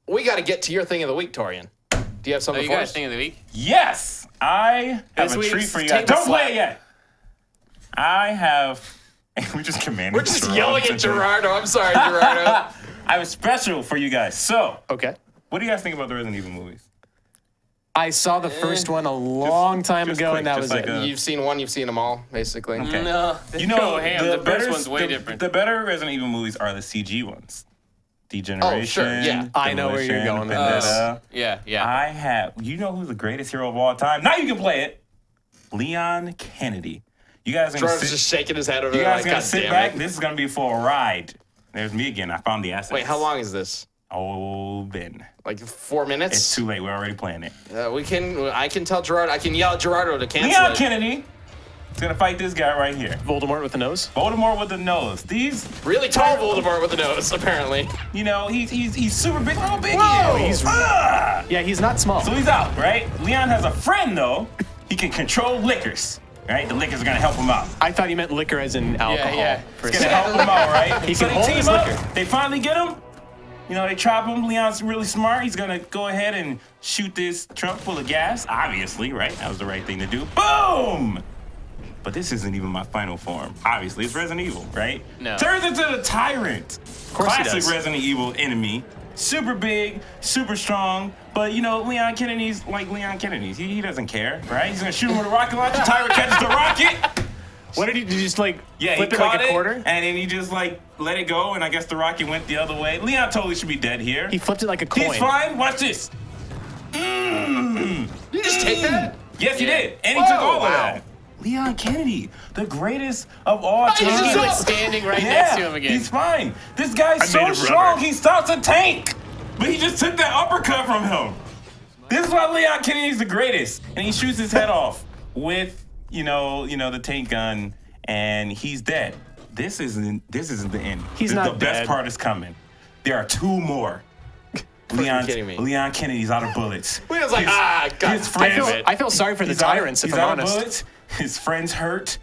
[SPEAKER 1] we got to get to your thing of the week, Torian. Do you have
[SPEAKER 2] Oh,
[SPEAKER 1] something
[SPEAKER 2] you
[SPEAKER 1] for
[SPEAKER 2] got a
[SPEAKER 1] us?
[SPEAKER 2] thing of the week?
[SPEAKER 4] Yes, I have
[SPEAKER 2] This
[SPEAKER 4] a treat
[SPEAKER 2] week's
[SPEAKER 4] for you guys.
[SPEAKER 2] Tape
[SPEAKER 4] Don't
[SPEAKER 2] Slap.
[SPEAKER 4] play it yet. I have. We just commanded.
[SPEAKER 1] We're just
[SPEAKER 4] Gerard
[SPEAKER 1] yelling
[SPEAKER 4] to
[SPEAKER 1] at
[SPEAKER 4] do it.
[SPEAKER 1] Gerardo. I'm sorry, Gerardo.
[SPEAKER 4] I have a special for you guys. So,
[SPEAKER 3] Okay.
[SPEAKER 4] what do you guys think about the Resident Evil movies?
[SPEAKER 3] I saw the first one a long time
[SPEAKER 4] just
[SPEAKER 3] ago,
[SPEAKER 4] quick,
[SPEAKER 3] and that
[SPEAKER 4] just
[SPEAKER 3] was
[SPEAKER 4] like
[SPEAKER 3] it.
[SPEAKER 4] a-
[SPEAKER 1] You've seen one, you've seen them all, basically.
[SPEAKER 4] Okay.
[SPEAKER 2] No,
[SPEAKER 4] You know,
[SPEAKER 2] the first one's way different.
[SPEAKER 4] The better Resident Evil movies are the CG ones. Degeneration.
[SPEAKER 1] Oh, sure, yeah.
[SPEAKER 3] I know where you're
[SPEAKER 4] Demolition,
[SPEAKER 3] going with this.
[SPEAKER 4] Vendetta.
[SPEAKER 2] yeah.
[SPEAKER 4] I have. You know who's the greatest hero of all time? Now you can play it. Leon Kennedy. You guys are gonna
[SPEAKER 1] Gerardo's
[SPEAKER 4] sit,
[SPEAKER 1] just shaking his head over
[SPEAKER 4] you
[SPEAKER 1] there
[SPEAKER 4] guys
[SPEAKER 1] like,
[SPEAKER 4] gonna
[SPEAKER 1] God
[SPEAKER 4] sit
[SPEAKER 1] damn
[SPEAKER 4] back.
[SPEAKER 1] it.
[SPEAKER 4] This is gonna be for a ride. There's me again. I found the assets.
[SPEAKER 1] Wait, how long is this?
[SPEAKER 4] Oh, Ben.
[SPEAKER 1] Like 4 minutes?
[SPEAKER 4] It's too late. We're already playing it.
[SPEAKER 1] I can tell Gerardo, I can yell at Gerardo to cancel
[SPEAKER 4] Leon
[SPEAKER 1] it.
[SPEAKER 4] Kennedy is gonna fight this guy right here.
[SPEAKER 3] Voldemort with the nose.
[SPEAKER 4] Voldemort with the nose. These,
[SPEAKER 1] Really tall Voldemort with the nose, apparently.
[SPEAKER 4] you know, he's super big. How big
[SPEAKER 1] Whoa!
[SPEAKER 4] he is?
[SPEAKER 3] He's- Yeah, he's not small.
[SPEAKER 4] So he's out, right? Leon has a friend though. He can control liquors, right? The liquors are gonna help him out.
[SPEAKER 3] I thought you meant liquor as in alcohol.
[SPEAKER 2] yeah.
[SPEAKER 3] for a
[SPEAKER 4] It's gonna
[SPEAKER 3] second.
[SPEAKER 4] help him out, right?
[SPEAKER 3] He
[SPEAKER 4] so
[SPEAKER 3] can
[SPEAKER 4] they
[SPEAKER 3] hold
[SPEAKER 4] team
[SPEAKER 3] his
[SPEAKER 4] up.
[SPEAKER 3] liquor.
[SPEAKER 4] They finally get him. You know, they trap him. Leon's really smart. He's gonna go ahead and shoot this truck full of gas. Obviously, right? That was the right thing to do. Boom! But this isn't even my final form. Obviously, it's Resident Evil, right?
[SPEAKER 2] No.
[SPEAKER 4] Turns into the Tyrant.
[SPEAKER 3] Of course he
[SPEAKER 4] Classic
[SPEAKER 3] does.
[SPEAKER 4] Resident Evil enemy. Super big, super strong. But you know, Leon Kennedy's like Leon Kennedy's. He doesn't care, right? He's gonna shoot him with a rocket launcher. Tyrant catches the rocket.
[SPEAKER 3] What did you just like
[SPEAKER 4] Yeah,
[SPEAKER 3] flip
[SPEAKER 4] he
[SPEAKER 3] it like
[SPEAKER 4] caught
[SPEAKER 3] a quarter?
[SPEAKER 4] and then he just like let it go, and I guess the rocket went the other way. Leon totally should be dead here.
[SPEAKER 3] He flipped it like a coin.
[SPEAKER 4] He's fine. Watch this.
[SPEAKER 1] You just take that?
[SPEAKER 4] Yes, he
[SPEAKER 2] Yeah.
[SPEAKER 4] did, and he took
[SPEAKER 1] Whoa,
[SPEAKER 4] all of
[SPEAKER 1] wow.
[SPEAKER 4] that. Leon Kennedy, the greatest of all
[SPEAKER 1] he's
[SPEAKER 4] time.
[SPEAKER 1] just
[SPEAKER 2] He's like
[SPEAKER 1] up.
[SPEAKER 2] standing right next to him again.
[SPEAKER 4] He's fine. This guy's
[SPEAKER 3] made
[SPEAKER 4] so
[SPEAKER 3] of
[SPEAKER 4] strong,
[SPEAKER 3] rubber.
[SPEAKER 4] he stops a tank. But he just took that uppercut from him. This is why Leon Kennedy's the greatest. And he shoots his head off with, you know, the tank gun, and he's dead. This isn't the end.
[SPEAKER 3] He's not
[SPEAKER 4] The best
[SPEAKER 3] dead.
[SPEAKER 4] part is coming. There are two more.
[SPEAKER 1] kidding me.
[SPEAKER 4] Leon Kennedy's out of bullets.
[SPEAKER 1] Leon's like, God
[SPEAKER 4] his
[SPEAKER 1] damn
[SPEAKER 4] friends-
[SPEAKER 1] it.
[SPEAKER 3] I feel sorry for the
[SPEAKER 4] He's out-
[SPEAKER 3] tyrants, if
[SPEAKER 4] he's
[SPEAKER 3] I'm
[SPEAKER 4] out of
[SPEAKER 3] honest.
[SPEAKER 4] bullets. His friends hurt.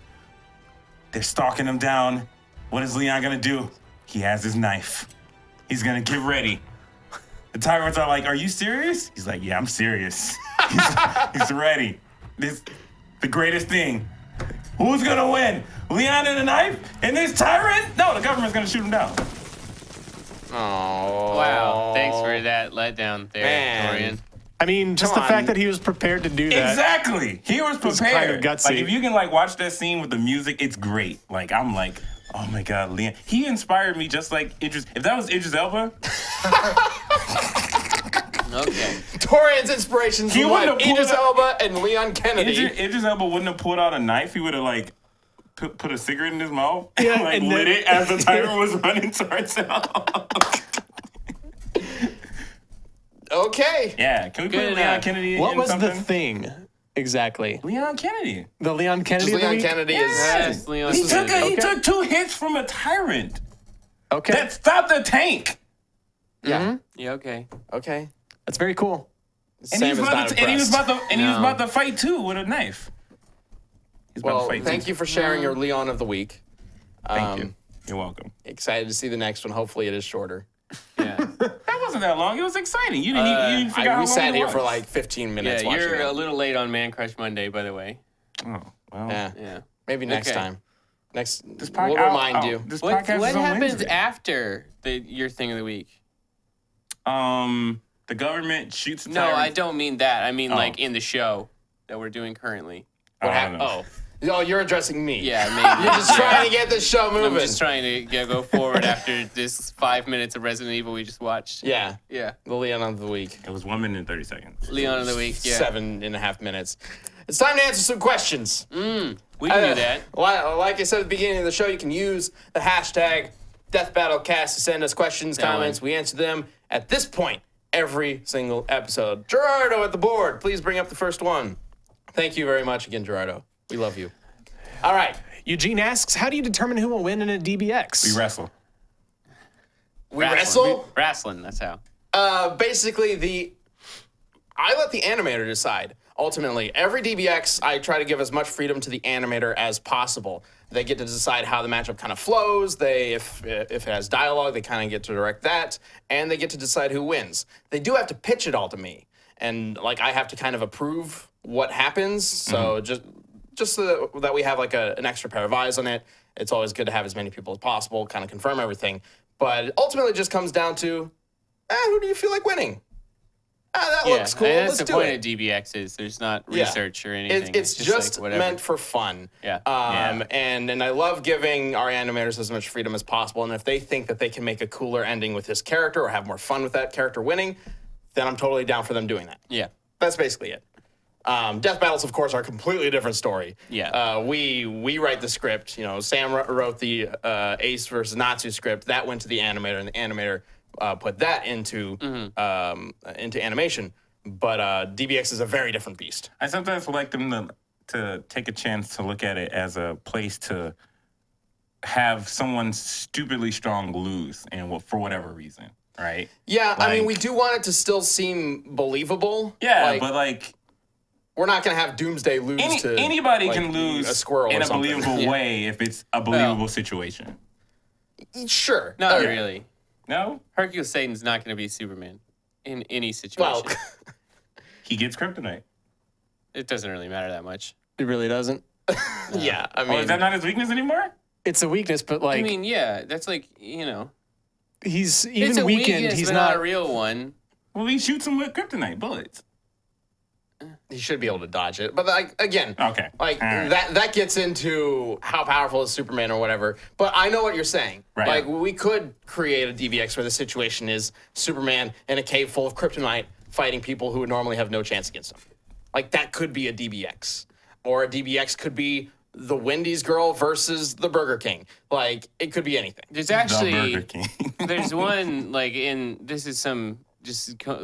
[SPEAKER 4] They're stalking him down. What is Leon gonna do? He has his knife. He's gonna get ready. The tyrants are like, "Are you serious?" He's like, "Yeah, I'm serious." he's ready. The greatest thing. Who's gonna win? Leon and a knife? And this tyrant? No, the government's gonna shoot him down.
[SPEAKER 1] Oh.
[SPEAKER 2] Wow, thanks for that letdown there,
[SPEAKER 1] Man.
[SPEAKER 2] Dorian.
[SPEAKER 3] I mean, just
[SPEAKER 1] Come
[SPEAKER 3] the
[SPEAKER 1] on.
[SPEAKER 3] fact that he was prepared to do that.
[SPEAKER 4] Exactly. He was
[SPEAKER 3] was
[SPEAKER 4] prepared.
[SPEAKER 3] kind of gutsy.
[SPEAKER 4] Like if you can like watch that scene with the music, it's great. Like I'm like, oh my god, Leon. He inspired me just like Idris. If that was Idris Elba,
[SPEAKER 2] Okay.
[SPEAKER 1] Torian's inspirations
[SPEAKER 4] He
[SPEAKER 1] were
[SPEAKER 4] wouldn't
[SPEAKER 1] what?
[SPEAKER 4] have pulled
[SPEAKER 1] Idris
[SPEAKER 4] out-
[SPEAKER 1] Elba and Leon Kennedy.
[SPEAKER 4] Idris Elba wouldn't have pulled out a knife. He would have like put a cigarette in his mouth,
[SPEAKER 3] Yeah,
[SPEAKER 4] like
[SPEAKER 3] and
[SPEAKER 4] lit
[SPEAKER 3] then-
[SPEAKER 4] it as the tiger was running towards him.
[SPEAKER 1] Okay.
[SPEAKER 4] Yeah, can we
[SPEAKER 2] Good
[SPEAKER 4] put Leon
[SPEAKER 2] enough.
[SPEAKER 4] Kennedy
[SPEAKER 3] What
[SPEAKER 4] in
[SPEAKER 3] was
[SPEAKER 4] something?
[SPEAKER 3] the thing exactly?
[SPEAKER 4] Leon Kennedy.
[SPEAKER 3] The Leon Kennedy of the
[SPEAKER 1] Leon
[SPEAKER 3] week?
[SPEAKER 1] Kennedy is.
[SPEAKER 2] Yes, Leon
[SPEAKER 4] He took
[SPEAKER 2] Kennedy.
[SPEAKER 4] he took 2 hits from a tyrant
[SPEAKER 3] Okay.
[SPEAKER 4] that stopped the tank.
[SPEAKER 1] Yeah.
[SPEAKER 2] Yeah, okay.
[SPEAKER 1] Okay.
[SPEAKER 3] That's very cool.
[SPEAKER 4] And
[SPEAKER 1] Sam
[SPEAKER 4] he
[SPEAKER 1] is
[SPEAKER 4] was
[SPEAKER 1] not
[SPEAKER 4] about to, and he was
[SPEAKER 1] impressed.
[SPEAKER 4] about to, and he was
[SPEAKER 2] No.
[SPEAKER 4] about to fight too with a knife. He's about to
[SPEAKER 1] Well,
[SPEAKER 4] fight
[SPEAKER 1] thank you for sharing your Leon of the week.
[SPEAKER 4] Thank you. You're welcome.
[SPEAKER 1] Excited to see the next one. Hopefully, it is shorter.
[SPEAKER 2] Yeah.
[SPEAKER 4] That wasn't that long. It was exciting. You didn't figure out how
[SPEAKER 1] We
[SPEAKER 4] long
[SPEAKER 1] sat
[SPEAKER 4] it
[SPEAKER 1] here
[SPEAKER 4] was.
[SPEAKER 1] for like 15 minutes
[SPEAKER 2] Yeah,
[SPEAKER 1] watching
[SPEAKER 2] you're
[SPEAKER 1] it.
[SPEAKER 2] a little late on Man Crush Monday, by the way.
[SPEAKER 4] Oh, well.
[SPEAKER 1] Yeah.
[SPEAKER 2] Yeah.
[SPEAKER 1] Maybe next
[SPEAKER 2] Okay.
[SPEAKER 1] time. We'll
[SPEAKER 4] podcast-
[SPEAKER 1] remind you.
[SPEAKER 4] This
[SPEAKER 2] What
[SPEAKER 4] podcast is on
[SPEAKER 2] happens
[SPEAKER 4] Wednesday.
[SPEAKER 2] after your thing of the week?
[SPEAKER 4] The government shoots a
[SPEAKER 2] No,
[SPEAKER 4] tyrant.
[SPEAKER 2] I don't mean that. I mean
[SPEAKER 4] Oh.
[SPEAKER 2] like in the show that we're doing currently.
[SPEAKER 1] What
[SPEAKER 4] I don't
[SPEAKER 1] happened?
[SPEAKER 4] know.
[SPEAKER 1] Oh, you're addressing me.
[SPEAKER 2] Yeah, maybe.
[SPEAKER 1] You're just trying to get this show
[SPEAKER 2] I'm
[SPEAKER 1] moving.
[SPEAKER 2] just trying to go forward after this 5 minutes of Resident Evil we just watched.
[SPEAKER 1] Yeah,
[SPEAKER 2] Yeah.
[SPEAKER 1] the Leon of the week.
[SPEAKER 4] It was 1 minute and 30 seconds.
[SPEAKER 2] Leon of the week. Yeah.
[SPEAKER 1] 7.5 minutes. It's time to answer some questions.
[SPEAKER 2] We can do that.
[SPEAKER 1] Like I said at the beginning of the show, you can use the hashtag DeathBattleCast to send us questions,
[SPEAKER 2] That
[SPEAKER 1] comments.
[SPEAKER 2] one.
[SPEAKER 1] We answer them at this point every single episode. Gerardo at the board, please bring up the first one. Thank you very much again, Gerardo. We love you. All right.
[SPEAKER 3] Eugene asks, how do you determine who will win in a DBX?
[SPEAKER 4] We wrestle.
[SPEAKER 1] We wrestle?
[SPEAKER 2] Wrestling, that's how.
[SPEAKER 1] Basically, I let the animator decide. Ultimately, every DBX, I try to give as much freedom to the animator as possible. They get to decide how the matchup kind of flows. If it has dialogue, they kind of get to direct that, and they get to decide who wins. They do have to pitch it all to me, and like I have to kind of approve what happens. So just so that we have like an extra pair of eyes on it. It's always good to have as many people as possible, kind of confirm everything. But ultimately, it just comes down to, who do you feel like winning? That looks cool.
[SPEAKER 2] And that's
[SPEAKER 1] Let's
[SPEAKER 2] the
[SPEAKER 1] do
[SPEAKER 2] point
[SPEAKER 1] it.
[SPEAKER 2] of DBX is there's not
[SPEAKER 1] Yeah.
[SPEAKER 2] research or anything.
[SPEAKER 1] It's just
[SPEAKER 2] like whatever.
[SPEAKER 1] meant for fun.
[SPEAKER 2] Yeah.
[SPEAKER 1] And I love giving our animators as much freedom as possible. And if they think that they can make a cooler ending with this character or have more fun with that character winning, then I'm totally down for them doing that.
[SPEAKER 2] Yeah.
[SPEAKER 1] That's basically it. Death battles, of course, are a completely different story.
[SPEAKER 2] Yeah.
[SPEAKER 1] We write the script. You know, Sam wrote the Ace versus Natsu script. That went to the animator, and the animator put that into animation. But DBX is a very different beast.
[SPEAKER 4] I sometimes would like them to take a chance to look at it as a place to have someone stupidly strong lose, and for whatever reason, right?
[SPEAKER 1] Yeah, I mean,
[SPEAKER 4] Like-
[SPEAKER 1] we do want it to still seem believable.
[SPEAKER 4] Yeah,
[SPEAKER 1] Like,
[SPEAKER 4] but like
[SPEAKER 1] we're not going to have Doomsday lose to
[SPEAKER 4] anybody
[SPEAKER 1] like,
[SPEAKER 4] can lose
[SPEAKER 1] a squirrel
[SPEAKER 4] in
[SPEAKER 1] or
[SPEAKER 4] a
[SPEAKER 1] something.
[SPEAKER 4] believable
[SPEAKER 2] Yeah.
[SPEAKER 4] way if it's a believable situation.
[SPEAKER 1] Sure.
[SPEAKER 2] Not
[SPEAKER 1] Okay.
[SPEAKER 2] really.
[SPEAKER 4] No,
[SPEAKER 2] Hercules Satan's not going to be Superman in any situation.
[SPEAKER 1] Well,
[SPEAKER 4] he gets kryptonite.
[SPEAKER 2] It doesn't really matter that much.
[SPEAKER 3] It really doesn't.
[SPEAKER 1] yeah, I
[SPEAKER 4] Oh,
[SPEAKER 1] mean,
[SPEAKER 4] is that not his weakness anymore?
[SPEAKER 3] It's a weakness, but like
[SPEAKER 2] I mean, yeah, that's like, you know.
[SPEAKER 3] he's
[SPEAKER 2] It's
[SPEAKER 3] even
[SPEAKER 2] a
[SPEAKER 3] weakened.
[SPEAKER 2] weakness,
[SPEAKER 3] He's
[SPEAKER 2] but
[SPEAKER 3] not.
[SPEAKER 2] a real one.
[SPEAKER 4] Well, he shoots him with kryptonite bullets.
[SPEAKER 1] he should be able to dodge it. But like again,
[SPEAKER 4] Okay.
[SPEAKER 1] like
[SPEAKER 4] All right.
[SPEAKER 1] that gets into how powerful is Superman or whatever. But I know what you're saying.
[SPEAKER 4] Right.
[SPEAKER 1] Like we could create a DBX where the situation is Superman in a cave full of kryptonite fighting people who would normally have no chance against him. Like that could be a DBX. Or a DBX could be the Wendy's girl versus the Burger King. Like it could be anything.
[SPEAKER 2] There's
[SPEAKER 4] The
[SPEAKER 2] actually
[SPEAKER 4] Burger King.
[SPEAKER 2] there's one like this is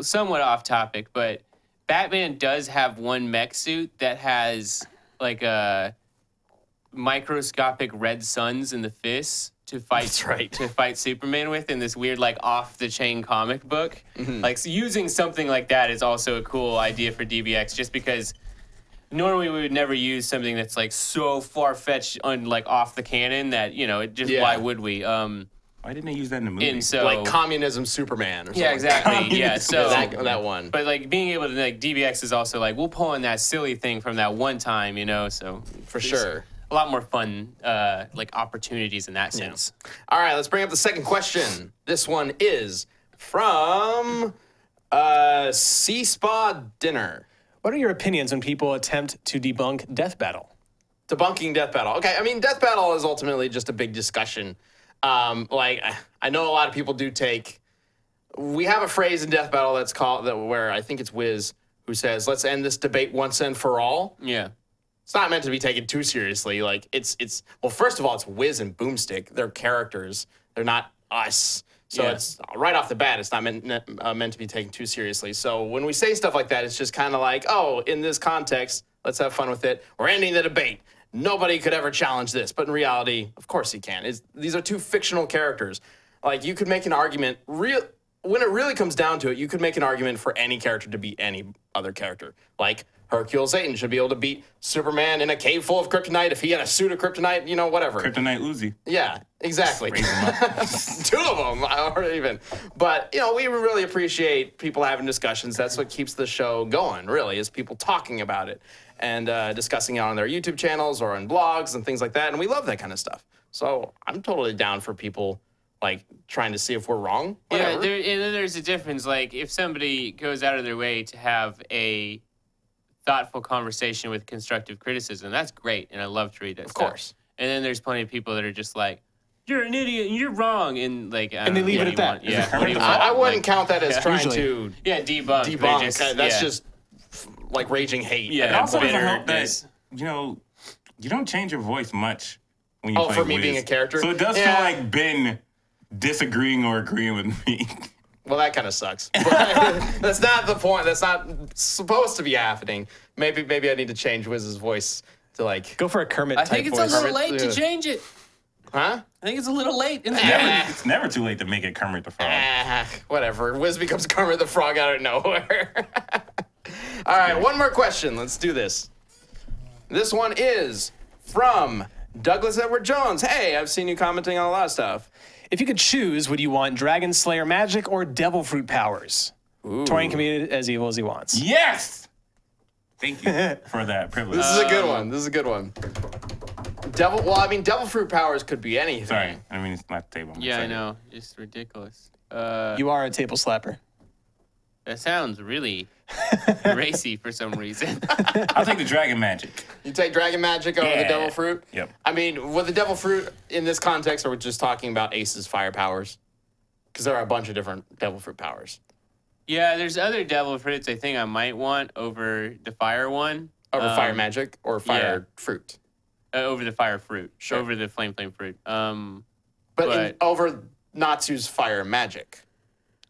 [SPEAKER 2] somewhat off topic, but Batman does have one mech suit that has like a microscopic red suns in the fists to fight
[SPEAKER 1] That's right.
[SPEAKER 2] to fight Superman with in this weird like off the chain comic book. Like so using something like that is also a cool idea for DBX just because normally we would never use something that's like so far fetched on like off the canon that, you know, it just
[SPEAKER 1] Yeah.
[SPEAKER 2] why would we?
[SPEAKER 4] Why didn't they use that in the movie?
[SPEAKER 2] And so
[SPEAKER 1] Like communism Superman or something.
[SPEAKER 2] yeah, exactly. Yeah, so
[SPEAKER 1] That one.
[SPEAKER 2] but like being able to like DBX is also like we'll pull in that silly thing from that one time, you know. So
[SPEAKER 1] For
[SPEAKER 2] there's
[SPEAKER 1] sure.
[SPEAKER 2] a lot more fun like opportunities in that sense.
[SPEAKER 1] All right, let's bring up the second question. This one is from Sea Spa Dinner.
[SPEAKER 3] What are your opinions when people attempt to debunk Death Battle?
[SPEAKER 1] Debunking Death Battle. Okay, I mean, Death Battle is ultimately just a big discussion. Like, I know a lot of people do take. We have a phrase in Death Battle that's called where I think it's Wiz who says, "Let's end this debate once and for all."
[SPEAKER 2] Yeah.
[SPEAKER 1] It's not meant to be taken too seriously. Like, it's well, first of all, it's Wiz and Boomstick. They're characters. They're not us. So
[SPEAKER 2] Yeah.
[SPEAKER 1] it's right off the bat, it's not meant to be taken too seriously. So when we say stuff like that, it's just kind of like, oh, in this context, let's have fun with it. We're ending the debate. Nobody could ever challenge this. But in reality, of course he can. These are two fictional characters. Like, you could make an argument, when it really comes down to it, you could make an argument for any character to be any other character. Like, Hercule Satan should be able to beat Superman in a cave full of kryptonite if he had a suit of kryptonite, whatever.
[SPEAKER 4] Kryptonite Uzi.
[SPEAKER 1] Yeah, exactly. Two of them, or even. But, we really appreciate people having discussions. That's what keeps the show going, really, is people talking about it and discussing it on their YouTube channels or on blogs and things like that. And we love that kind of stuff. So I'm totally down for people, trying to see if we're wrong. Whatever.
[SPEAKER 2] Yeah, and then there's a difference. Like, if somebody goes out of their way to have a thoughtful conversation with constructive criticism, that's great, and I love to read that stuff.
[SPEAKER 1] Of course.
[SPEAKER 2] And then there's plenty of people that are just like, you're an idiot and you're wrong, and they leave
[SPEAKER 3] it at that.
[SPEAKER 2] Yeah,
[SPEAKER 1] I wouldn't count that as trying to
[SPEAKER 2] debunk.
[SPEAKER 1] debunk. That's just raging hate.
[SPEAKER 2] Yeah,
[SPEAKER 4] It also doesn't
[SPEAKER 2] bitter.
[SPEAKER 4] help that, you don't change your voice much when you play
[SPEAKER 1] for me
[SPEAKER 4] Wiz.
[SPEAKER 1] being a character?
[SPEAKER 4] So it does
[SPEAKER 1] Yeah.
[SPEAKER 4] feel like Ben disagreeing or agreeing with me.
[SPEAKER 1] Well, that kind of sucks. But that's not the point. That's not supposed to be happening. Maybe I need to change Wiz's voice to
[SPEAKER 3] Go for a Kermit
[SPEAKER 2] I
[SPEAKER 3] type
[SPEAKER 2] think it's
[SPEAKER 3] voice.
[SPEAKER 2] a little late to change it.
[SPEAKER 1] Huh?
[SPEAKER 2] I think it's a little late in the game.
[SPEAKER 4] It's never too late to make it Kermit the Frog.
[SPEAKER 1] Whatever. Wiz becomes Kermit the Frog out of nowhere. All right, one more question. Let's do this. This one is from Douglas Edward Jones. Hey, I've seen you commenting on a lot of stuff.
[SPEAKER 3] If you could choose, would you want Dragon Slayer magic or Devil Fruit powers? Torian can be as evil as he wants.
[SPEAKER 4] Yes! Thank you for that privilege.
[SPEAKER 1] This is a good one. This is a good one. Devil Fruit powers could be anything.
[SPEAKER 4] Sorry, I mean, it's not the table.
[SPEAKER 2] Yeah, I know. It's ridiculous.
[SPEAKER 3] You are a table slapper.
[SPEAKER 2] That sounds really racy for some reason.
[SPEAKER 4] I'll take the dragon magic.
[SPEAKER 1] You take Dragon Magic over the
[SPEAKER 4] Yeah.
[SPEAKER 1] Devil Fruit?
[SPEAKER 4] Yep.
[SPEAKER 1] I mean, with the Devil Fruit, in this context, are we just talking about Ace's fire powers? Because there are a bunch of different Devil Fruit powers.
[SPEAKER 2] Yeah, there's other devil fruits I think I might want over the fire one.
[SPEAKER 1] Over fire magic or fire fruit?
[SPEAKER 2] Over the fire fruit.
[SPEAKER 1] Sure.
[SPEAKER 2] Over the flame fruit.
[SPEAKER 1] But over Natsu's fire magic.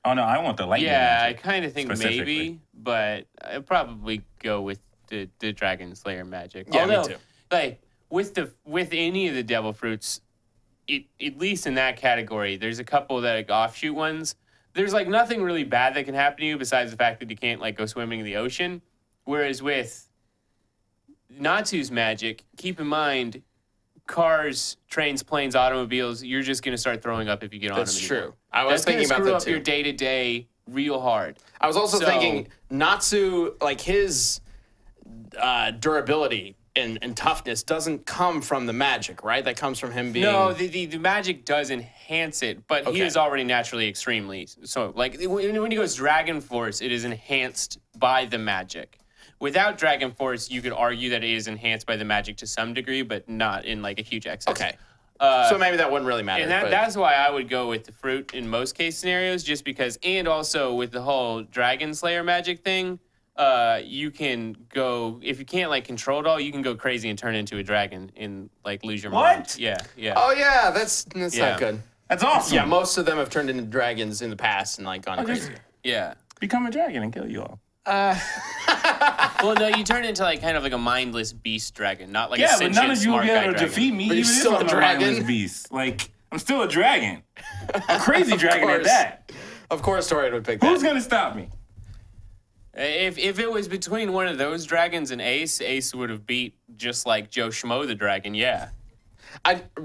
[SPEAKER 4] Oh, no, I want the lightning
[SPEAKER 2] Yeah, I
[SPEAKER 4] magic.
[SPEAKER 2] kind of think
[SPEAKER 4] specifically.
[SPEAKER 2] maybe, but I'd probably go with the Dragon Slayer magic.
[SPEAKER 1] Yeah, me
[SPEAKER 2] Although,
[SPEAKER 1] too.
[SPEAKER 2] Like with any of the devil fruits, at least in that category, there's a couple that offshoot ones. There's nothing really bad that can happen to you besides the fact that you can't go swimming in the ocean. Whereas with Natsu's magic, keep in mind, cars, trains, planes, automobiles, you're just gonna start throwing up if you get on them.
[SPEAKER 1] That's
[SPEAKER 2] anymore.
[SPEAKER 1] true. I was
[SPEAKER 2] That's gonna
[SPEAKER 1] thinking about
[SPEAKER 2] screw
[SPEAKER 1] that
[SPEAKER 2] up
[SPEAKER 1] too.
[SPEAKER 2] your day-to-day real hard.
[SPEAKER 1] I was also
[SPEAKER 2] So-
[SPEAKER 1] thinking Natsu, his durability and toughness doesn't come from the magic, right? That comes from him being...
[SPEAKER 2] No, the magic does enhance it, but he
[SPEAKER 1] Okay.
[SPEAKER 2] is already naturally extremely. So, when he goes Dragon Force, it is enhanced by the magic. Without Dragon Force, you could argue that it is enhanced by the magic to some degree, but not in a huge excess.
[SPEAKER 1] Okay. So maybe that wouldn't really matter.
[SPEAKER 2] And
[SPEAKER 1] but-
[SPEAKER 2] that's why I would go with the fruit in most case scenarios, just because, and also with the whole Dragon Slayer magic thing, you can go, if you can't control it all, you can go crazy and turn into a dragon and lose your mind.
[SPEAKER 4] What?
[SPEAKER 2] Yeah, yeah.
[SPEAKER 1] Oh, yeah, that's
[SPEAKER 2] Yeah.
[SPEAKER 1] not good.
[SPEAKER 4] That's awesome.
[SPEAKER 1] Yeah, most of them have turned into dragons in the past and gone crazy.
[SPEAKER 2] Yeah.
[SPEAKER 4] Become a dragon and kill you all.
[SPEAKER 2] Well, no, you turn into kind of a mindless beast dragon, not a
[SPEAKER 4] Yeah, but
[SPEAKER 2] sentient
[SPEAKER 4] none of you will
[SPEAKER 2] smart
[SPEAKER 4] be
[SPEAKER 2] guy
[SPEAKER 4] able to
[SPEAKER 2] dragon.
[SPEAKER 4] defeat me,
[SPEAKER 1] But
[SPEAKER 4] even
[SPEAKER 1] you're
[SPEAKER 4] if
[SPEAKER 1] still
[SPEAKER 4] I'm
[SPEAKER 1] a dragon.
[SPEAKER 4] mindless beast. I'm still a dragon. A crazy dragon at
[SPEAKER 1] course.
[SPEAKER 4] that.
[SPEAKER 1] Of course Torian would pick that.
[SPEAKER 4] Who's going to stop me?
[SPEAKER 2] If it was between one of those dragons and Ace, Ace would have beat just like Joe Schmo the dragon. Yeah,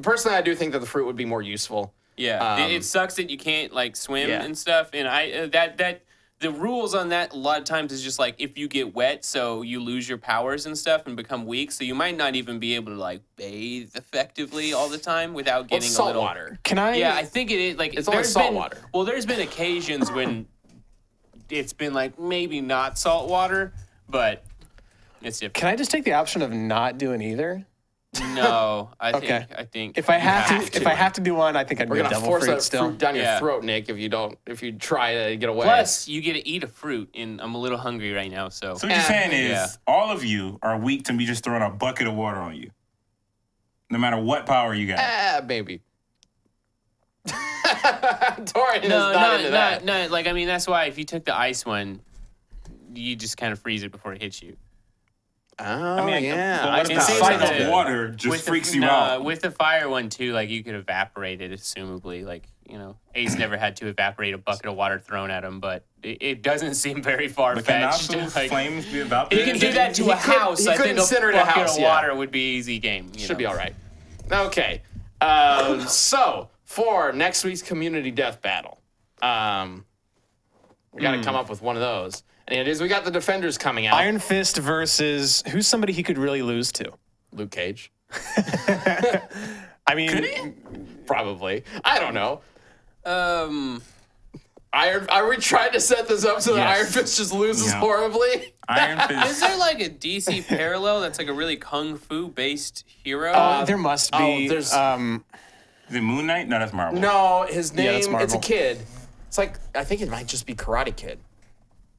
[SPEAKER 1] Personally, I do think that the fruit would be more useful.
[SPEAKER 2] yeah. It sucks that you can't swim
[SPEAKER 1] Yeah.
[SPEAKER 2] and stuff, and that the rules on that a lot of times is just if you get wet, so you lose your powers and stuff and become weak, so you might not even be able to bathe effectively all the time without
[SPEAKER 1] Well,
[SPEAKER 2] getting
[SPEAKER 1] it's
[SPEAKER 2] a
[SPEAKER 1] salt
[SPEAKER 2] little.
[SPEAKER 1] water.
[SPEAKER 3] Can I?
[SPEAKER 2] Yeah, I think it is
[SPEAKER 1] It's only salt water.
[SPEAKER 2] Well, there's been occasions when it's been maybe not salt water, but it's different.
[SPEAKER 3] Can I just take the option of not doing either?
[SPEAKER 2] No,
[SPEAKER 3] Okay.
[SPEAKER 2] I think
[SPEAKER 3] If I
[SPEAKER 2] you
[SPEAKER 3] have to do one, I think I'd
[SPEAKER 1] We're
[SPEAKER 3] go
[SPEAKER 1] gonna
[SPEAKER 3] Devil
[SPEAKER 1] force
[SPEAKER 3] Fruit
[SPEAKER 1] that
[SPEAKER 3] still.
[SPEAKER 1] fruit down your
[SPEAKER 2] Yeah.
[SPEAKER 1] throat, Nick, if you try to get away.
[SPEAKER 2] Plus, you get to eat a fruit, and I'm a little hungry right now, so.
[SPEAKER 4] So what you're saying is
[SPEAKER 2] Yeah.
[SPEAKER 4] all of you are weak to me just throwing a bucket of water on you. No matter what power you got.
[SPEAKER 1] Maybe. Torian is not into that.
[SPEAKER 2] No. That's why if you took the ice one, you just kind of freeze it before it hits you.
[SPEAKER 1] Oh,
[SPEAKER 4] mean,
[SPEAKER 1] yeah.
[SPEAKER 4] but what if
[SPEAKER 1] Ice
[SPEAKER 4] the
[SPEAKER 1] powder
[SPEAKER 4] sight
[SPEAKER 1] sounds
[SPEAKER 4] of
[SPEAKER 1] good.
[SPEAKER 4] water just
[SPEAKER 2] With
[SPEAKER 4] freaks
[SPEAKER 2] the,
[SPEAKER 4] you out?
[SPEAKER 2] With the fire one too, like you could evaporate it, assumably. Like, you know, Ace never had to evaporate a bucket of water thrown at him, but it doesn't seem very far
[SPEAKER 4] But can
[SPEAKER 2] fetched.
[SPEAKER 4] Natsu's
[SPEAKER 2] Like,
[SPEAKER 4] flames be
[SPEAKER 2] you
[SPEAKER 4] evaporated?
[SPEAKER 2] can do that to
[SPEAKER 1] He
[SPEAKER 2] a
[SPEAKER 1] could-
[SPEAKER 2] house.
[SPEAKER 1] he
[SPEAKER 2] I
[SPEAKER 1] could
[SPEAKER 2] think
[SPEAKER 1] incinerate
[SPEAKER 2] a
[SPEAKER 1] a
[SPEAKER 2] bucket
[SPEAKER 1] house,
[SPEAKER 2] of
[SPEAKER 1] yeah.
[SPEAKER 2] water would be easy game.
[SPEAKER 1] Should be all right. Okay. So for next week's community death battle, we got to come up with one of those. And it is we got the Defenders coming out.
[SPEAKER 3] Iron Fist versus who's somebody he could really lose to?
[SPEAKER 1] Luke Cage,
[SPEAKER 3] I mean,
[SPEAKER 1] probably. I don't know.
[SPEAKER 2] Iron
[SPEAKER 1] Are we trying to set this up so that
[SPEAKER 4] Yes.
[SPEAKER 1] Iron Fist just loses
[SPEAKER 4] Yeah.
[SPEAKER 1] horribly?
[SPEAKER 4] Iron Fist.
[SPEAKER 2] Is there like a DC parallel that's like a really kung fu based hero?
[SPEAKER 3] there must be.
[SPEAKER 1] there's-
[SPEAKER 4] Is it Moon Knight? No, that's Marvel.
[SPEAKER 1] No, his
[SPEAKER 3] Yeah, that's
[SPEAKER 1] name. It's a
[SPEAKER 3] Marvel.
[SPEAKER 1] kid. It's like I think it might just be Karate Kid.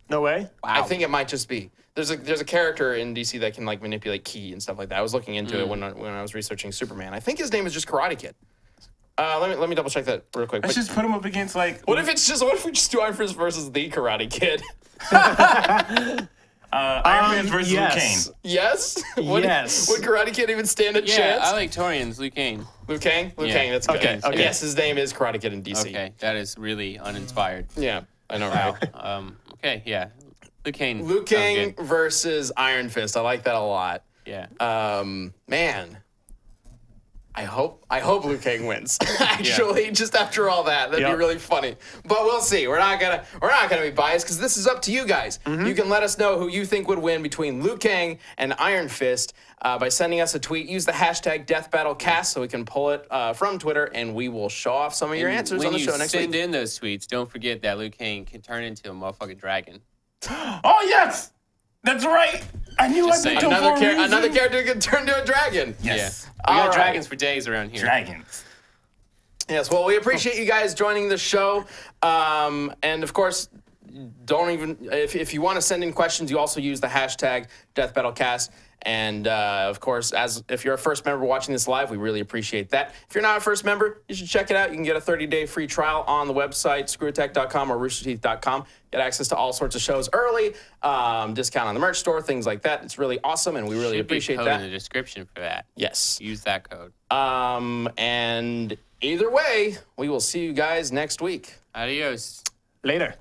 [SPEAKER 3] No way.
[SPEAKER 1] I think it might just be. There's a character in DC that can like manipulate ki and stuff like that. I was looking into it when I was researching Superman. I think his name is just Karate Kid. Let me double check that real quick.
[SPEAKER 4] Let's
[SPEAKER 1] But
[SPEAKER 4] just put him up against like.
[SPEAKER 1] what if we just do Iron Fist versus the Karate Kid?
[SPEAKER 4] Iron Fist versus
[SPEAKER 3] yes.
[SPEAKER 4] Liu Kang?
[SPEAKER 1] Yes.
[SPEAKER 3] Yes.
[SPEAKER 1] Would Karate Kid even stand a
[SPEAKER 2] yeah,
[SPEAKER 1] chance?
[SPEAKER 2] I like Torian's Liu Kang.
[SPEAKER 1] Liu Kang. Liu
[SPEAKER 2] Yeah.
[SPEAKER 1] Kang. That's good.
[SPEAKER 3] Okay,
[SPEAKER 1] And
[SPEAKER 3] okay.
[SPEAKER 1] yes, his name is Karate Kid in DC.
[SPEAKER 2] Okay, that is really uninspired.
[SPEAKER 1] Yeah, I know, right?
[SPEAKER 2] Okay, yeah. Liu Kang.
[SPEAKER 1] Liu
[SPEAKER 2] sounds
[SPEAKER 1] Kang
[SPEAKER 2] good.
[SPEAKER 1] versus Iron Fist. I like that a lot.
[SPEAKER 2] Yeah.
[SPEAKER 1] Man, I hope Liu Kang wins. Actually, just after all that, that'd be
[SPEAKER 3] Yep.
[SPEAKER 1] really funny. But we'll see. We're not gonna be biased because this is up to you guys. You can let us know who you think would win between Liu Kang and Iron Fist by sending us a tweet. Use the hashtag DeathBattleCast so we can pull it from Twitter, and we will show off some of your answers
[SPEAKER 2] when
[SPEAKER 1] on the
[SPEAKER 2] you
[SPEAKER 1] show next
[SPEAKER 2] send
[SPEAKER 1] week.
[SPEAKER 2] in those tweets, don't forget that Liu Kang can turn into a motherfucking dragon.
[SPEAKER 4] Oh yes, that's right. I knew
[SPEAKER 2] Just
[SPEAKER 4] I picked
[SPEAKER 2] saying.
[SPEAKER 4] him for a reason.
[SPEAKER 1] Another character can turn into a dragon.
[SPEAKER 4] Yes,
[SPEAKER 2] We got
[SPEAKER 1] All right.
[SPEAKER 2] dragons for days around here.
[SPEAKER 4] dragons.
[SPEAKER 1] Yes, well, we appreciate you guys joining the show. And of course, don't even, if you want to send in questions, you also use the hashtag DeathBattleCast. And of course, if you're a first member watching this live, we really appreciate that. If you're not a first member, you should check it out. You can get a 30-day free trial on the website, screwattack.com or roosterteeth.com. Get access to all sorts of shows early, discount on the merch store, things like that. It's really awesome, and we really
[SPEAKER 2] Should be
[SPEAKER 1] appreciate
[SPEAKER 2] code in
[SPEAKER 1] that.
[SPEAKER 2] the description for that.
[SPEAKER 1] Yes.
[SPEAKER 2] Use that code.
[SPEAKER 1] And either way, we will see you guys next week.
[SPEAKER 2] Adios.
[SPEAKER 3] Later.